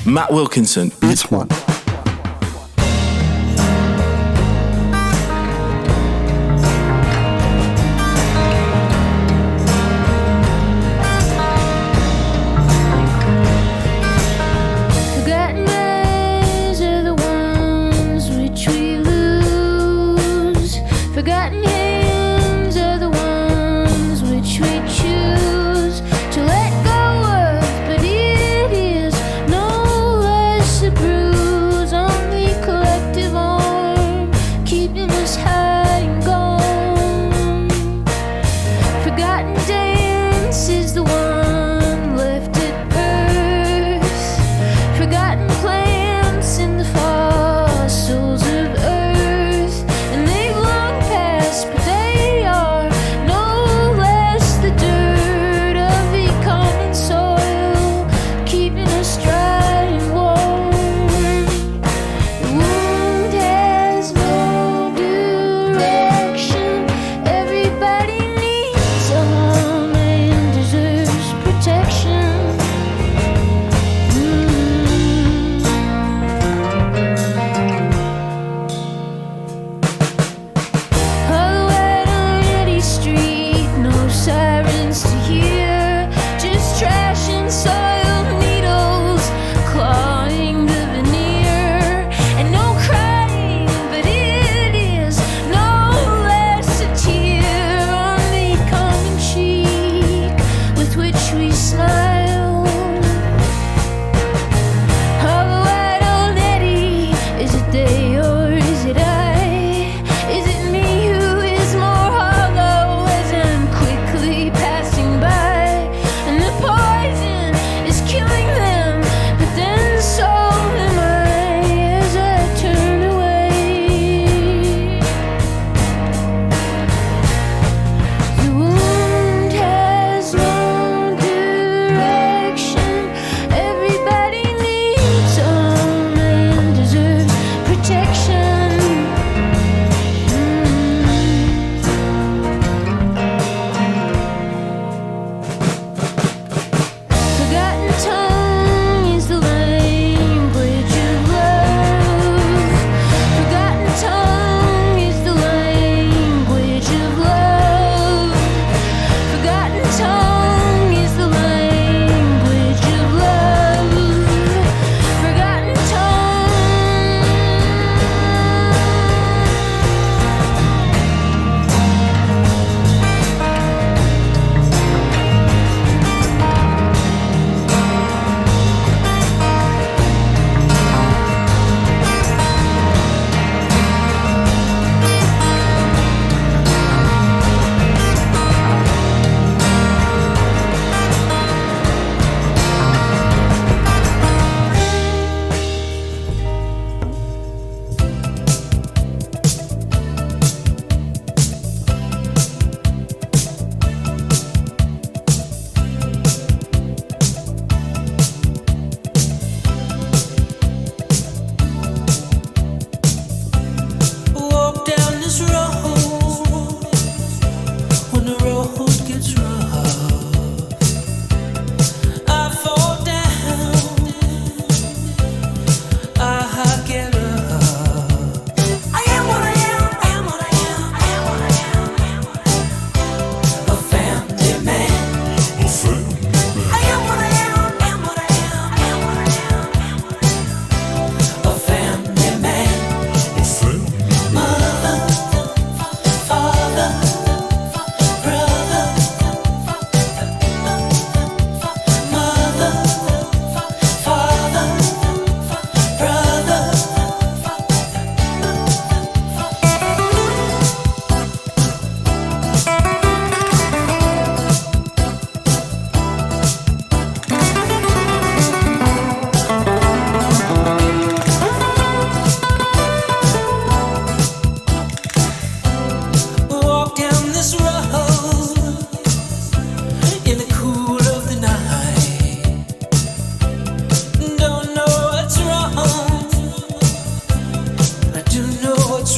Matt Wilkinson, Beats One. Forgotten days are the ones which we lose. Forgotten hands are the ones which we choose to let go of, but it is no less a bruise.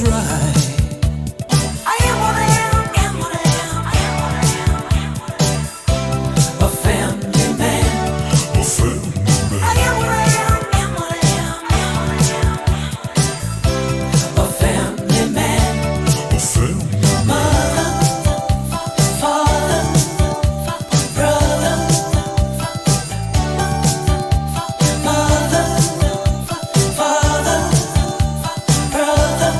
what's right. I am what I am what I am. A family man. A family man. I am what I am what I am. A family man. A family man. Mother, father, brother. Mother, father, brother.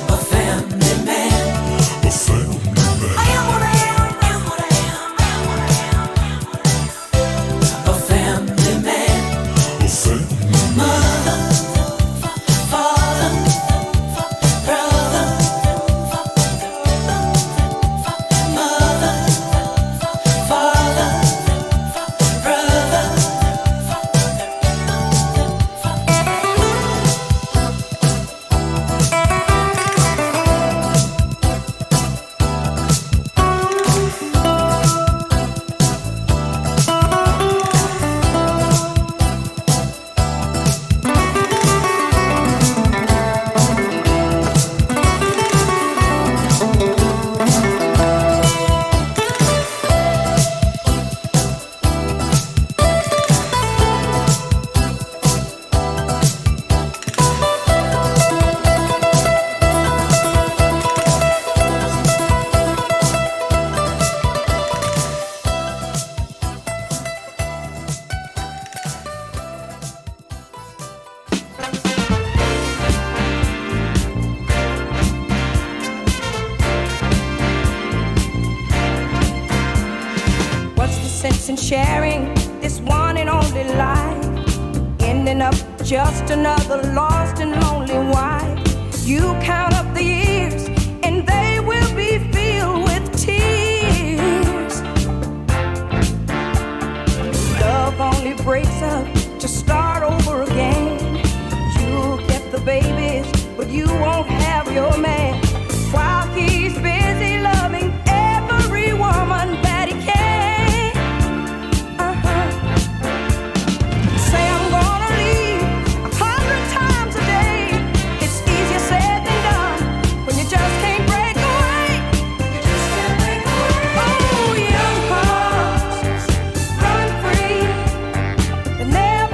A family man. A family man. I am what I am what I am. A family man. A family man. Mother, father, brother. Mother, father, brother. What's the sense in sharing this one and only life? Ending up just another lost and lonely wife. You count up the years and they will be filled with tears. Love only breaks up to start over again. You'll get the babies, but you won't have your man. While he's busy loving every woman that he can. Say I'm gonna leave 100 times a day. It's easier said than done when you just can't break away. You just can't break away. Oh, young hearts run free. They never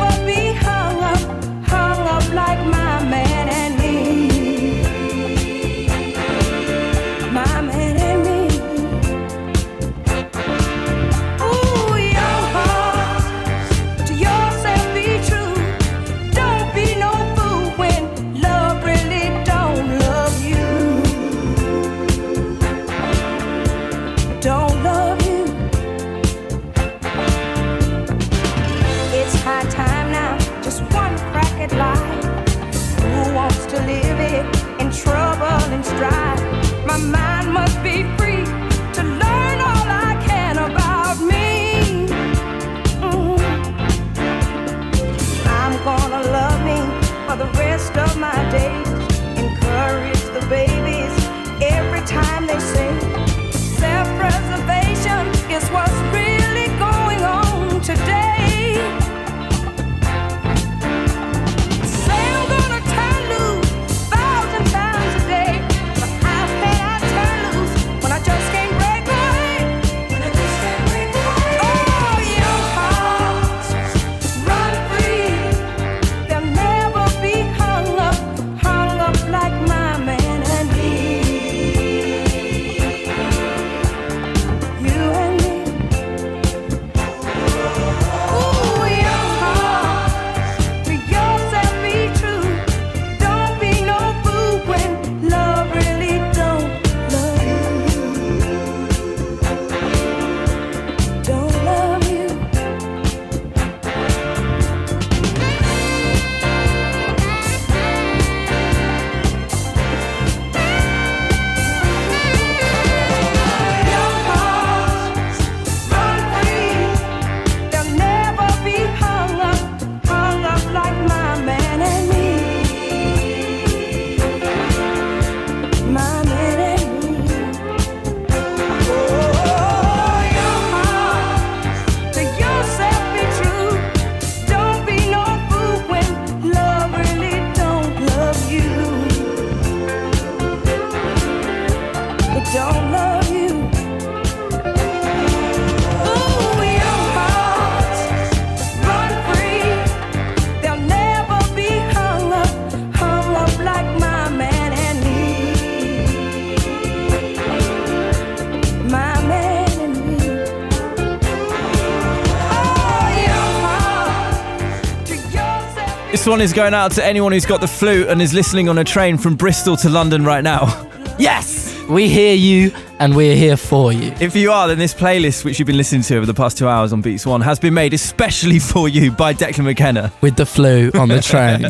This one is going out to anyone who's got the flu and is listening on a train from Bristol to London right now. Yes! We hear you and we're here for you. If you are, then this playlist, which you've been listening to over the past 2 hours on Beats One, has been made especially for you by Declan McKenna. With the flu on the train.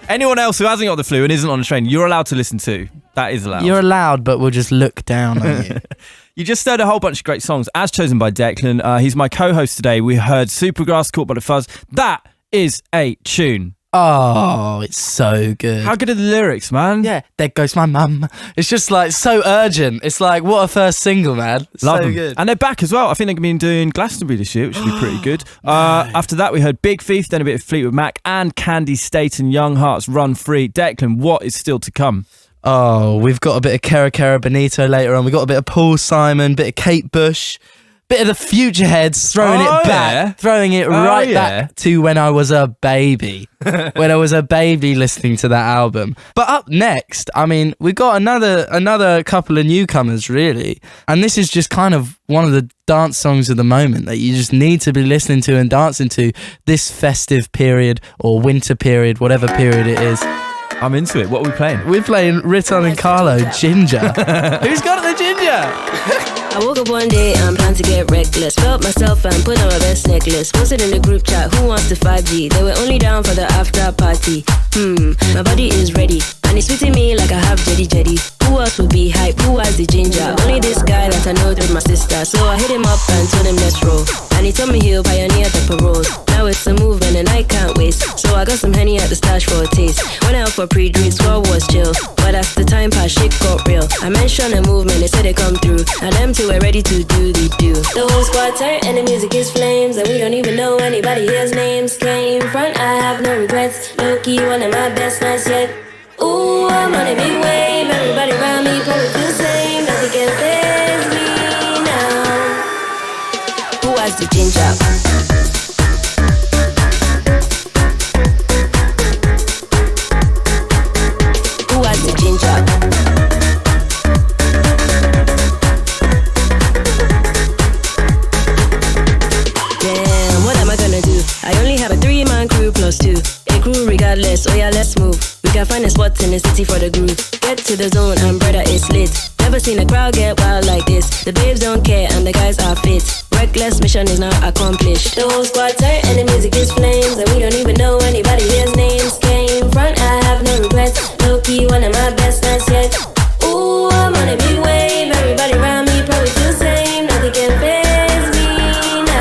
Anyone else who hasn't got the flu and isn't on a train, you're allowed to listen to. That is allowed. You're allowed, but we'll just look down on you. You just heard a whole bunch of great songs, as chosen by Declan. He's my co-host today. We heard Supergrass, Caught by the Fuzz. That is a tune. Oh, it's so good. How good are the lyrics, man? Yeah, there goes my mum. It's just like so urgent. It's like, what a first single, man. It's Love so them. good. And they're back as well. I think they've been doing Glastonbury this year, which should be pretty good. After that, we heard Big Thief, then a bit of Fleetwood Mac and Candy Staten, Young Hearts Run Free. Declan, what is still to come? Oh, we've got a bit of Kera Kera Bonito later on. We've got a bit of Paul Simon, bit of Kate Bush, bit of the Future Heads, throwing it back, throwing it right back to when I was a baby. When I was a baby listening to that album. But up next, I mean, we've got another couple of newcomers, really. And this is just kind of one of the dance songs of the moment that you just need to be listening to and dancing to this festive period or winter period, whatever period it is. I'm into it. What are we playing? We're playing Riton and Carlo, Ginger. Who's got the ginger? I woke up one day and planned to get reckless. Felt myself and put on my best necklace. Posted in the group chat, who wants the 5G? They were only down for the after party. My body is ready, and it's sweeting me like I have jetty jetty. Who else would be hype? Who has the ginger? Only this guy that I know with my sister. So I hit him up and told him let's roll. And he told me he'll pioneer the parole. Now it's a movement and I can't waste. So I got some Henny at the stash for a taste. Went out for pre-drinks, squad was chill. But as the time passed, shit got real. I mentioned a movement, they said they come through. And them two were ready to do the do. The whole squad turned and the music is flames. And we don't even know anybody here's names. Came front, I have no regrets. Low-key, one of my best nights yet. Ooh, I'm on a big wave. Everybody around me probably feel the same. Nothing can faze me now. Who has the ginger? Who has the ginger? Damn, what am I gonna do? I only have a 3-man crew plus 2. A crew regardless, oh yeah, let's move. We can find a spot in the city for the groove. Get to the zone and brother, it's lit. Never seen a crowd get wild like this. The babes don't care and the guys are fit. Reckless mission is now accomplished. The whole squad turned and the music is flames. And we don't even know anybody here's names. Came front, I have no regrets. Low-key, one of my best nights yet. Ooh, I'm on a big wave. Everybody around me probably feel the same. Nothing can faze me now.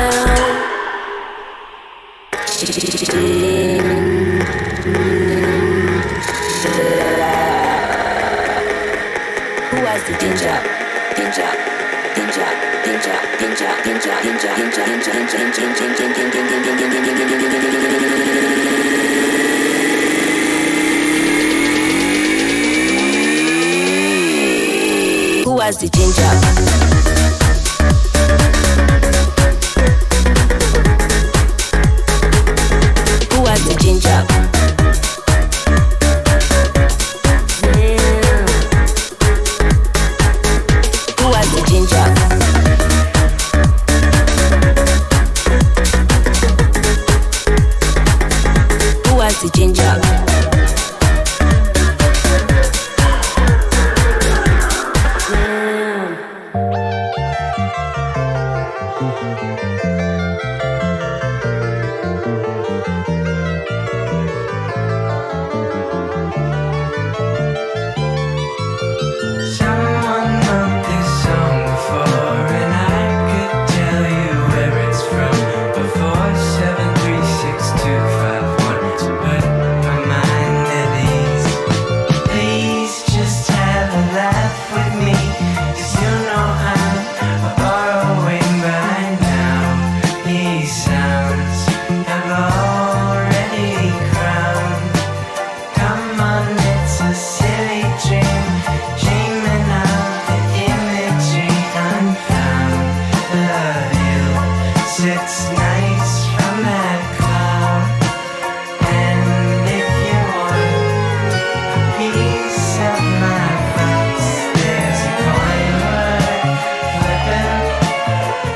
Who has the ginger? Ginger, ginger, ginger, ginger, ginger, ginger, ginger, Who has the ginger? Who has the ginger? Who has the ginger? Who has the ginger? Someone wrote this song before, and I could tell you where it's from. Before 73625 to put my mind at ease. Please just have a laugh with me, 'cause you know I'm borrowing by now. These sounds have already crowned. Come on, it's a silly dream, dreaming of the imagery unfound. The hill sits nice from that cloud. And if you want a piece of my thoughts, there's a coin worth flipping.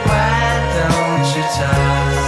Why don't you toss?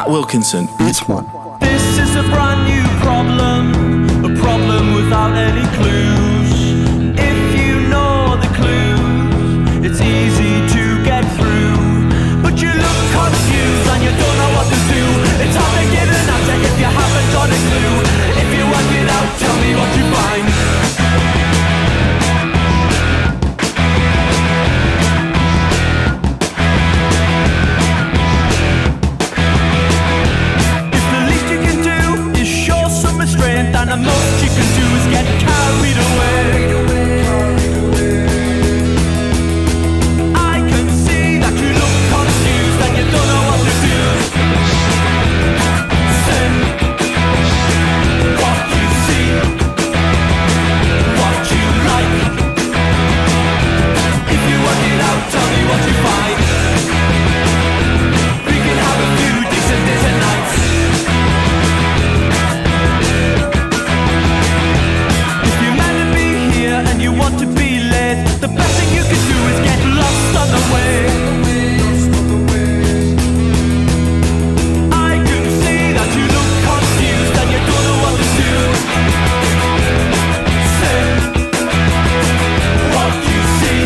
Matt Wilkinson, Beats One. This is a brand new problem, a problem without any clues. If you know the clues, it's easy to get through. But you look confused and you don't know what to do. It's hard to give an answer if you haven't got a clue. If you work it out, tell me what you find. And the most you can do is get carried away. I can see that you look confused and you don't know what to do. Say what you see, what you like. If you work it out, tell me what you find. We can have a few decent days and nights. And you want to be led, the best thing you can do is get lost on the way. I can see that you look confused and you don't know what to do. Say what you see,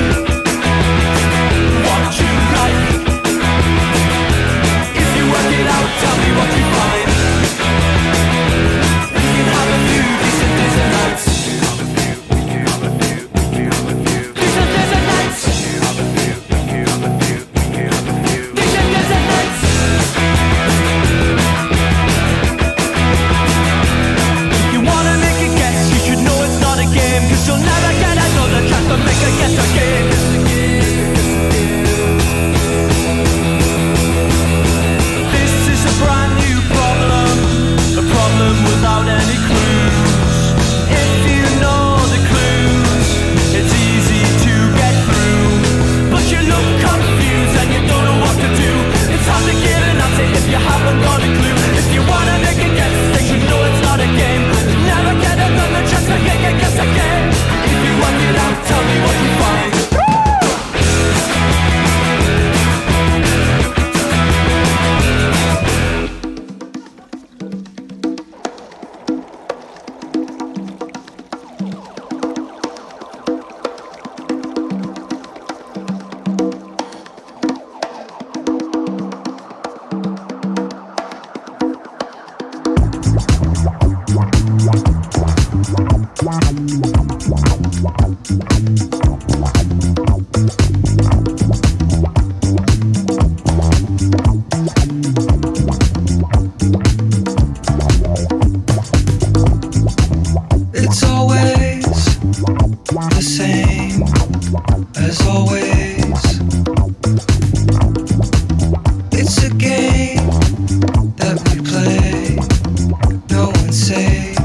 what you like. If you work it out, tell me what you find. We can have a few decent days and nights. You'll never get another chance to make a guess again. This is a brand new problem, a problem without any clues. If you know the clues, it's easy to get through. But you look confused and you don't know what to do. It's hard to give an answer if you haven't got a clue. If you wanna make a guess, then you know it's not a game. You'll never get another chance to make a guess again. If you work it out, tell me what you find. It's always the same as always. It's a game that we play, no one's safe.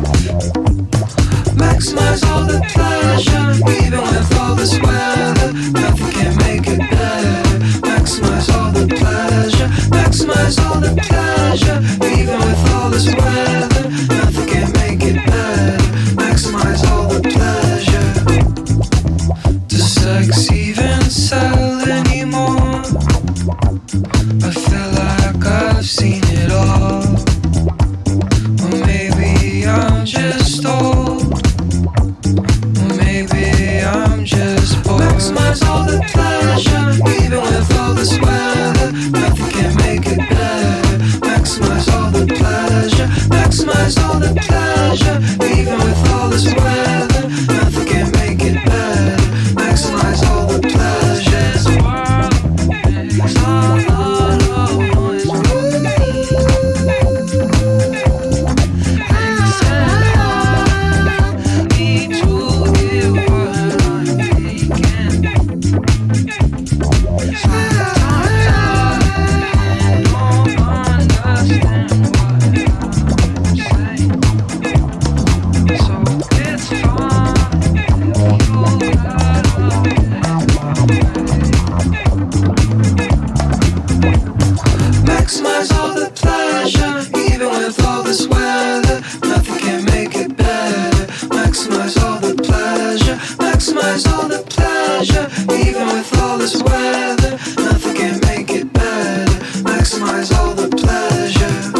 Maximize all the pleasure, even with all this weather, nothing can make it better. Maximize all the pleasure, maximize all the pleasure, even with all this weather, nothing can make it better. Maximize all the pleasure. Does sex even sell anymore? I feel like I've seen it all. Or maybe I'm just old. Or maybe I'm just bored. Maximize all the pleasure, even with all this weather, nothing can make it better. Maximize all the pleasure, maximize all the pleasure, even with all this weather, nothing can make it better. Maximize all the pleasure. This world is all alone. this weather, nothing can make it better. Maximize all the pleasure.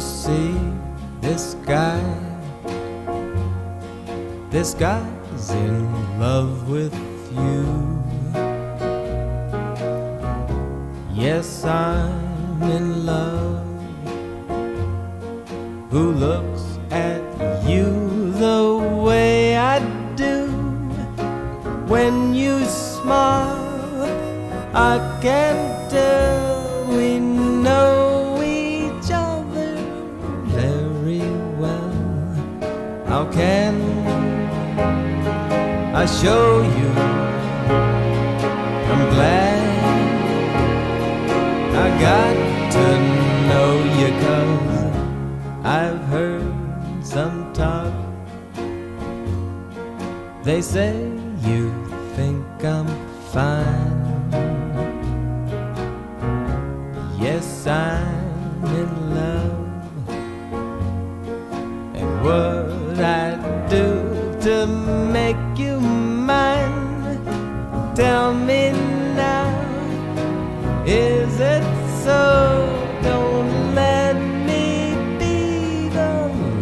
see, this guy's in love with you. Yes, I'm in love. Who looks at you the way I do? When you smile, I can tell we know each other very well. How can I show you? I'm glad I got to know you, 'cause I've heard some talk. They say you think I'm fine. Yes, I'm in love. And what I do to make you mine? Tell me now, is it so? Don't let me be the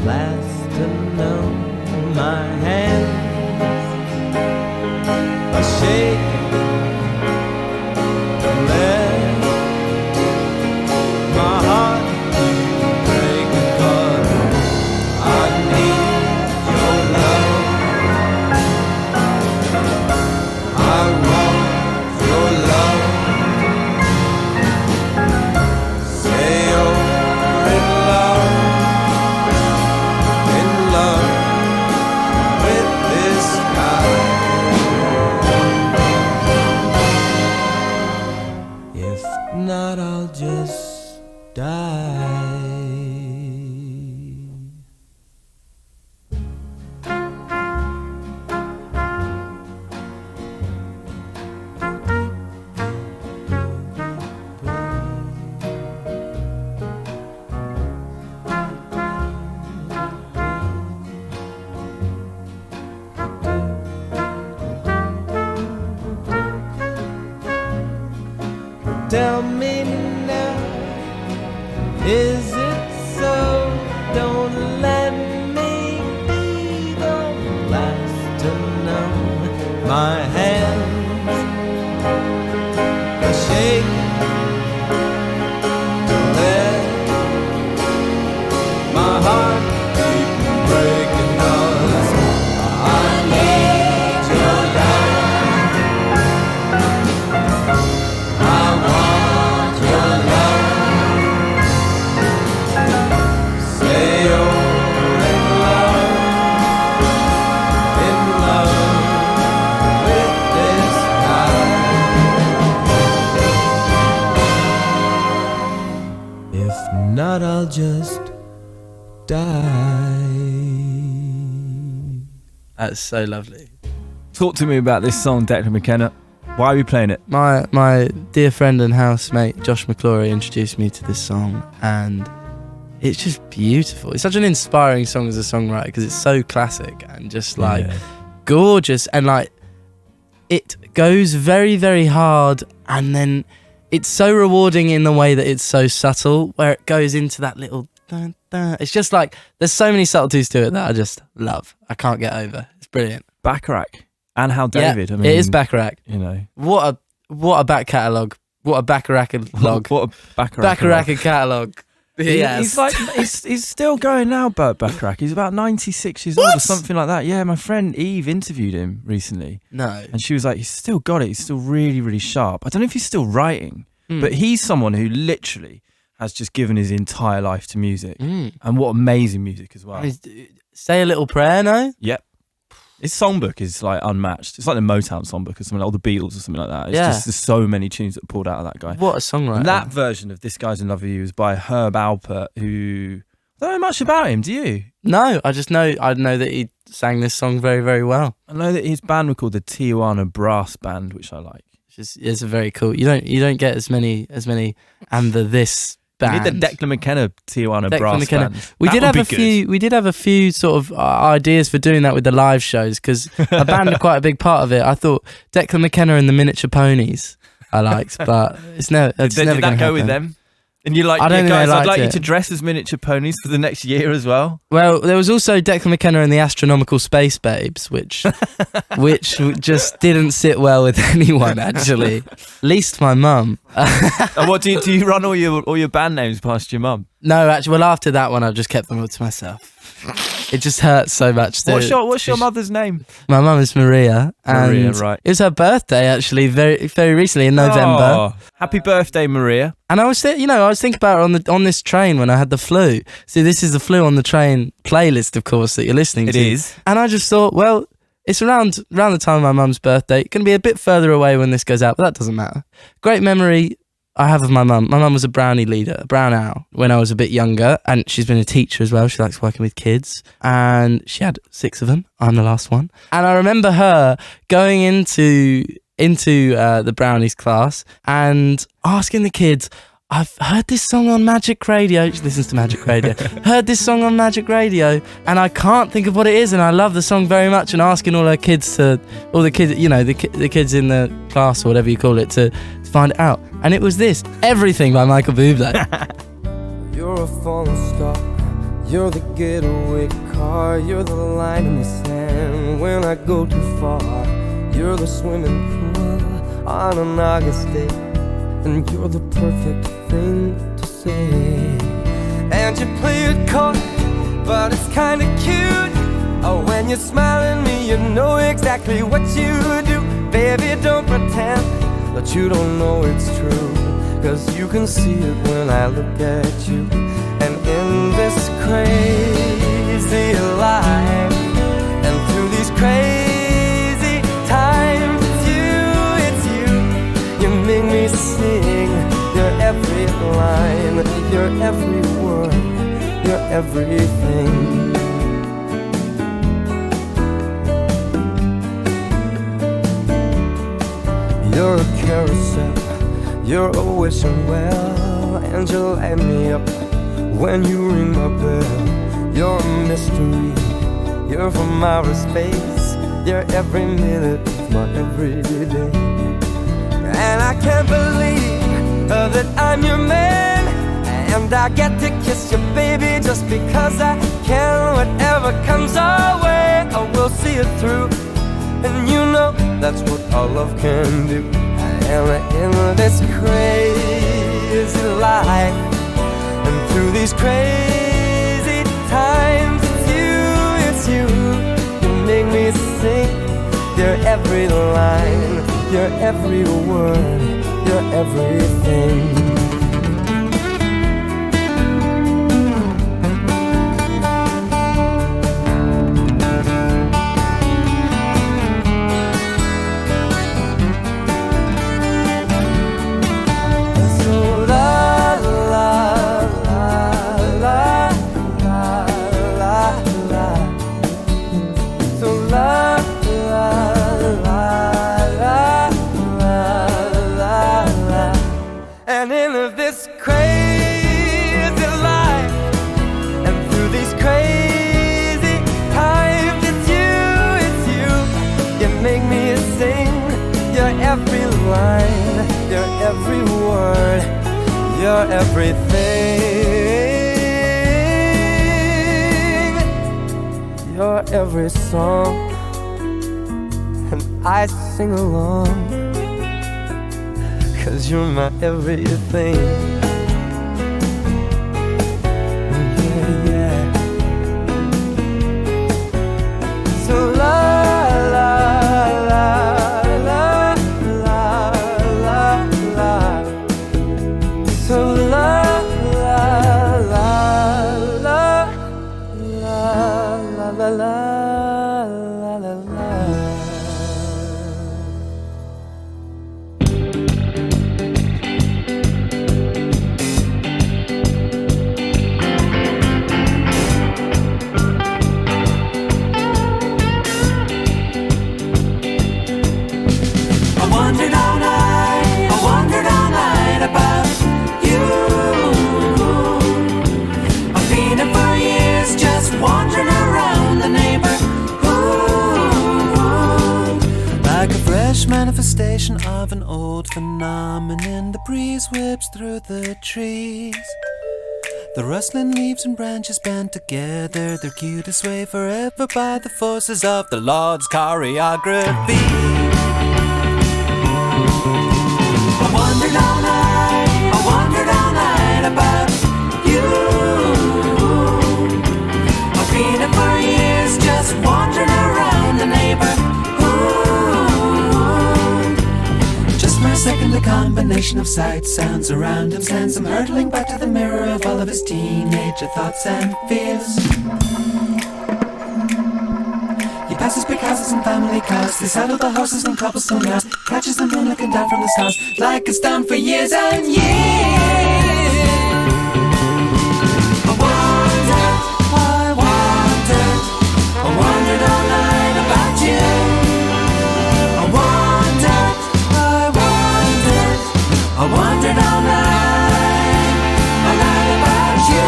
last to know. My hands are shaking. Don't let my heart break, 'cause I need your love. I want your love. Say you're in love with this guy. If not, I'll just die. Tell me now, is it so? Don't let me be the last to know. My hands are shaking. Don't let my heart keep breaking, 'cause I need your love. I want your love. Say you're in love with this guy. If not, I'll just die. That's so lovely. Talk to me about this song, Declan McKenna. Why are we playing it? My dear friend and housemate Josh McClory introduced me to this song, and it's just beautiful. It's such an inspiring song as a songwriter because it's so classic and just like gorgeous, and like it goes very, very hard, and then it's so rewarding in the way that it's so subtle, where it goes into that little dun, dun. It's just like there's so many subtleties to it that I just love. I can't get over. It's brilliant. Bacharach and How David. Yeah, I mean, it is Bacharach. You know, what a back catalogue. What a Bacharach log. What a Bacharach catalogue. He's like he's still going now, Burt Bacharach. He's about 96 years old or something like that. Yeah, my friend Eve interviewed him recently. No. And she was like, he's still got it. He's still really, really sharp. I don't know if he's still writing, but he's someone who literally has just given his entire life to music. And what amazing music as well. Say a Little Prayer, no? Yep. His songbook is like unmatched. It's like the Motown songbook or something, like the Beatles or something like that. It's just there's so many tunes that are pulled out of that guy. What a songwriter. And that version of This Guy's in Love with You is by Herb Alpert, who I don't know much about him, do you? No, I know that he sang this song very, very well. I know that his band were called the Tijuana Brass Band, which I like. It's a very cool. You don't get as many and this band. We did the Declan McKenna Tijuana Brass Band. We did have a few sort of ideas for doing that with the live shows because a band are quite a big part of it. I thought Declan McKenna and the Miniature Ponies I liked, but it's never. Did that go with them? And you're like, I don't think guys, they I'd like liked you it. to dress as miniature ponies for the next year as well. Well, there was also Declan McKenna and the Astronomical Space Babes, which just didn't sit well with anyone, actually. Least my mum. And what do you run all your band names past your mum? No, actually, well, after that one, I've just kept them all to myself. It just hurts so much. What's your mother's name? My mum is Maria. And Maria, right. It was her birthday, actually, very, very recently in November. Oh, happy birthday, Maria. And I was thinking about it on this train when I had the flu. See, this is the Flu on the Train playlist, of course, that you're listening to. It is. And I just thought, well, it's around the time of my mum's birthday. It can be a bit further away when this goes out, but that doesn't matter. Great memory I have of my mum. My mum was a brownie leader, a brown owl, when I was a bit younger, and she's been a teacher as well. She likes working with kids, and she had 6 of them. I'm the last one. And I remember her going into the brownies class and asking the kids, I've heard this song on Magic Radio. She listens to Magic Radio. Heard this song on Magic Radio, and I can't think of what it is, and I love the song very much, and asking all the kids, the kids in the class or whatever you call it, to find it out. And it was this, Everything by Michael Bublé. You're a falling star, you're the getaway car, you're the line in the sand when I go too far. You're the swimming pool on an August day, and you're the perfect thing to say. And you play it coy, but it's kinda cute. Oh, when you smile at me, you know exactly what you do. Baby, don't pretend that you don't know it's true, 'cause you can see it when I look at you. And in this crazy life, and through these crazy times, it's you, you make me sing. Your every line, your every word, your everything. You're a carousel, you're always well, and you light me up when you ring my bell. You're a mystery, you're from outer space, you're every minute of my everyday. And I can't believe that I'm your man, and I get to kiss you, baby, just because I can. Whatever comes our way, I will see it through. And you know that's what our love can do. And in this crazy life, and through these crazy times, it's you, you make me sing. Your every line, your every word, your everything. Every line, your every word, your everything, your every song, and I sing along, 'cause you're my everything. Yeah, yeah. So wandering around the neighborhood. manifestation of an old phenomenon. The breeze whips through the trees. The rustling leaves and branches band together. They're cued to sway forever by the forces of the Lord's choreography. I wandered all night about you. I've been here for years, just wandering around the neighborhood. Just for a second, a combination of sights, sounds around him sends him hurtling back to the mirror of all of his teenager thoughts and fears. He passes big houses and family cars. They saddle the horses and cobblestone cars. Catches the moon looking down from the stars, like it's done for years and years. I wandered all night about you. I wandered all night about you.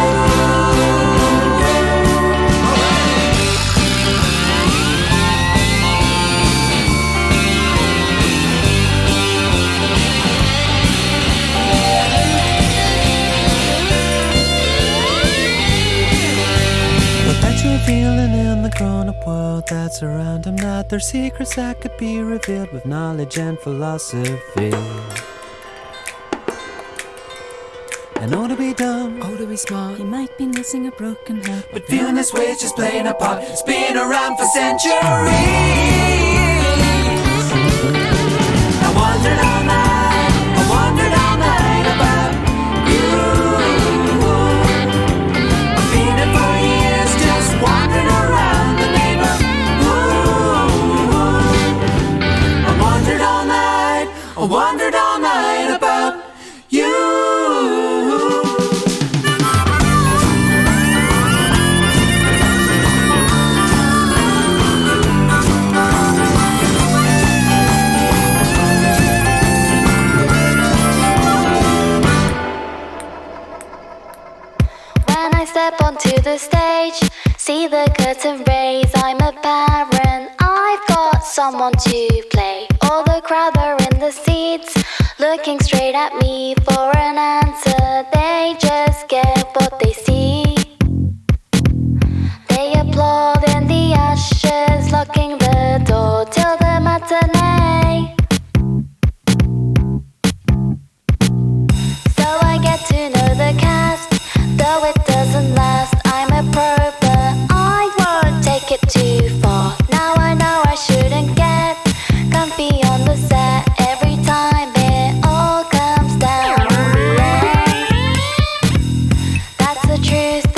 Perpetual feeling in the grown-up world that's around him. Not their secrets that could be revealed with knowledge and philosophy. And oh, to be dumb, oh, to be smart. He might be missing a broken heart, but feeling this way is just playing a part. It's been around for centuries. I wandered all night about you. I've been here for years, just wandering around the neighborhood. I wandered all night about you. When I step onto the stage, see the curtain raise. I'm a parent, I've got someone to play. All the crowd are in the seats, looking straight at me for an answer. They just get what they see. They applaud in the ashes, locking the door till the matinee. So I get to know the cast, though it doesn't last. I'm a pro, but I won't take it too far. Now I know I shouldn't get comfy on the set. Every time it all comes down to the end. That's the truth,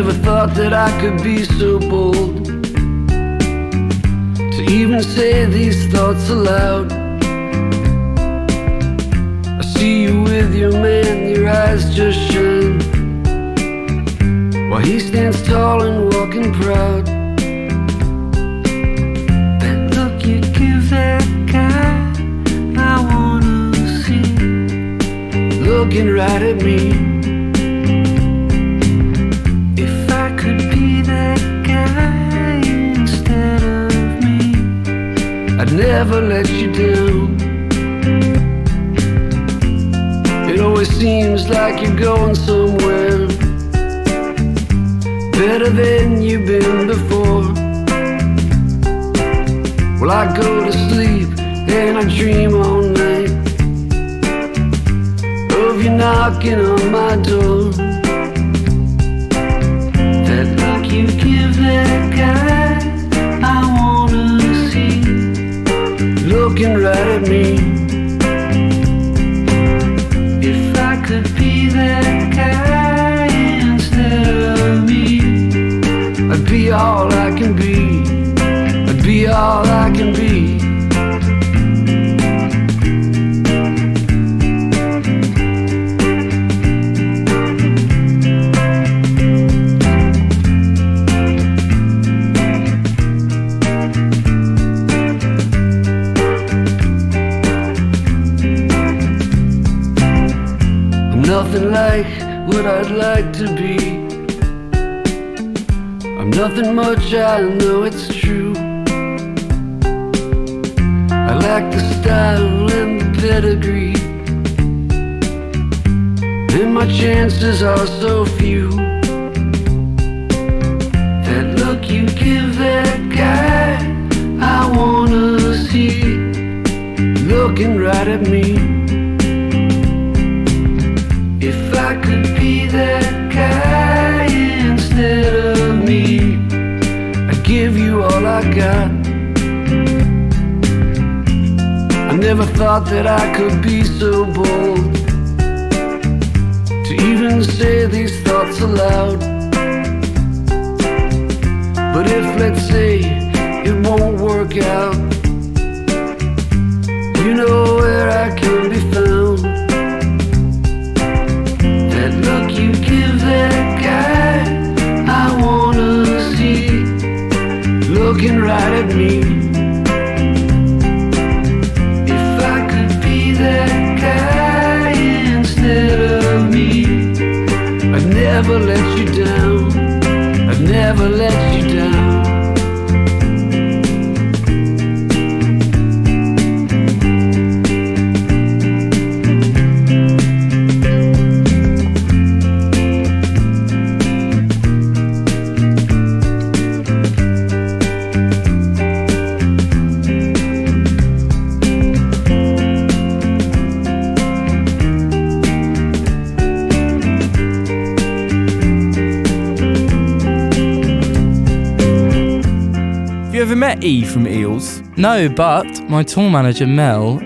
never thought that I could be so bold to even say these thoughts aloud. I see you with your man, your eyes just shine, while he stands tall and walking proud. That look you give that guy, I wanna see, looking right at me. If I could be that guy instead of me, I'd never let you down. It always seems like you're going somewhere better than you've been before. Well, I go to sleep and I dream all night of you knocking on my door. That look you give that guy, I wanna see, looking right at me. If I could be that guy instead of me, I'd be all I can be. I'd be all I can be. I'm nothing like what I'd like to be. I'm nothing much, I know it's true. I lack the style and the pedigree, and my chances are so few. That look you give that guy, I wanna see, looking right at me. If I could be that guy instead of me, I'd give you all I got. I never thought that I could be so bold to even say these thoughts aloud. But if, let's say, it won't work out, you know where I can be found. That look you give that guy, I wanna see, looking right at me. If I could be that guy instead of me, I'd never let you down. I'd never let you down. Ever met E from Eels? No, but my tour manager Mel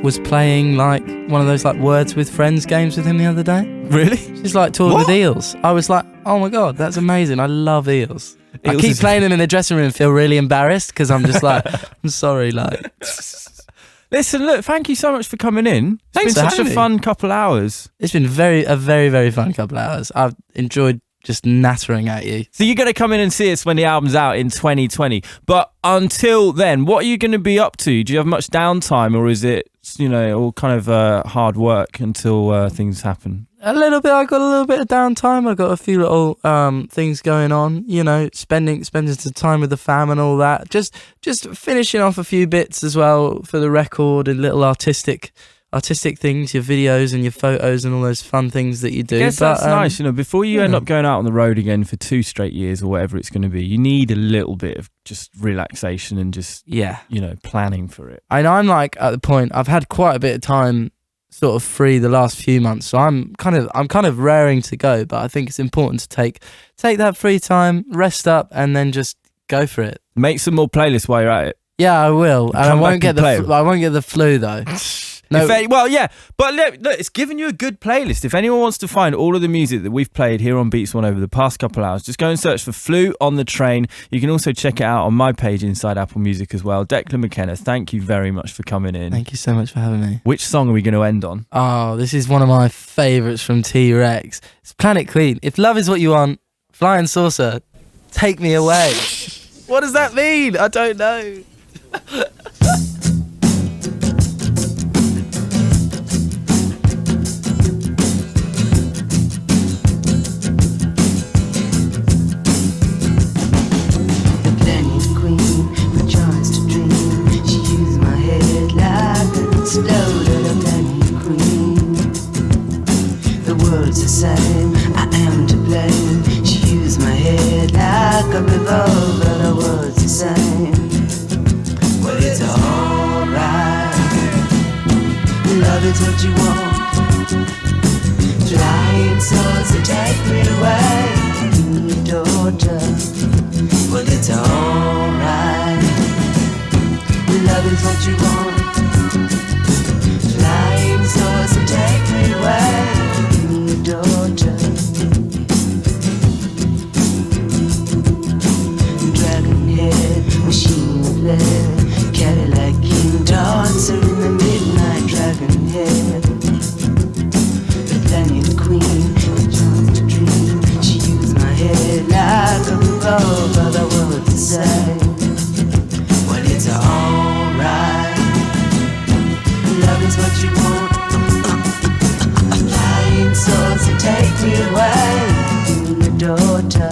was playing like one of those like Words with Friends games with him the other day. Really? She's like toured with Eels. I was like, oh my god, that's amazing. I love Eels. I keep playing them in the dressing room and feel really embarrassed because I'm just like, I'm sorry, like. Listen, look, thank you so much for coming in. Thanks It's for been such having a me. fun couple hours. It's been a very, very fun couple of hours. I've enjoyed just nattering at you. So you're going to come in and see us when the album's out in 2020. But until then, what are you going to be up to? Do you have much downtime, or is it, you know, all kind of hard work until things happen? A little bit. I got a little bit of downtime. I got a few little things going on. You know, spending some time with the fam and all that. Just finishing off a few bits as well for the record and little artistic things, your videos and your photos and all those fun things that you do. I guess that's nice, you know, before you end up going out on the road again for 2 straight years or whatever it's going to be, you need a little bit of just relaxation and just, you know, planning for it. And I'm like at the point, I've had quite a bit of time sort of free the last few months, so I'm kind of raring to go, but I think it's important to take that free time, rest up, and then just go for it. Make some more playlists while you're at it. Yeah, I will. And I won't get the flu though. No. But look, it's giving you a good playlist. If anyone wants to find all of the music that we've played here on Beats One over the past couple hours, just go and search for Flew on the Train. You can also check it out on my page inside Apple Music as well. Declan McKenna, thank you very much for coming in. Thank you so much for having me. Which song are we going to end on? Oh, this is one of my favourites from T-Rex. It's Planet Queen. If love is what you want, Flying Saucer, take me away. What does that mean? I don't know. Exploded a planet queen. The world's the same, I am to blame. She used my head like a revolver. The world's the same. Well, it's alright. Love is what you want. Flying souls that take me away. Your daughter. Well, it's alright. Love is what you want. Flying stars and take me away, your daughter. Dragon head, machine of lead, Cadillac king, dancer in the midnight. Dragon head, the planet queen, the chance to dream. She used my head like a revolver. The world's the same. Well, it's alright. Love is what you want. Flying souls that take me away, your daughter.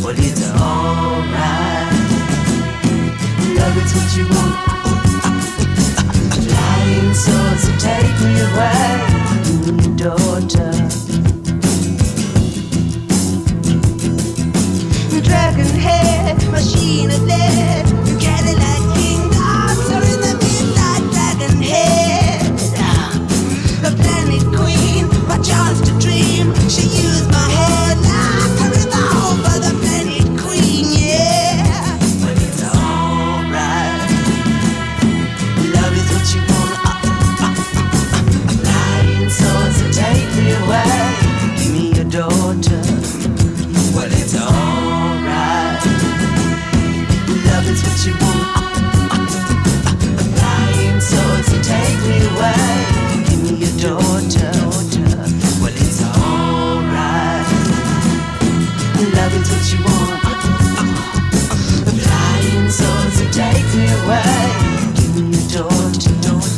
Well, it's alright. Love is what you want. Flying souls that take me away, your daughter. Dragon head, machine of lead, Cadillac king, dancer in the midnight. Dragon head, the planet queen, my chance to dream. She used my head like a revolver. The planet queen, yeah. But it's alright. Love is what you want. Flying souls that take me away. Give me your daughter. Well, it's alright. Love is what you want. Flying souls that take me away. Give me your daughter. Well, it's alright. Love is what you want. Flying souls that take me away. Give me your daughter.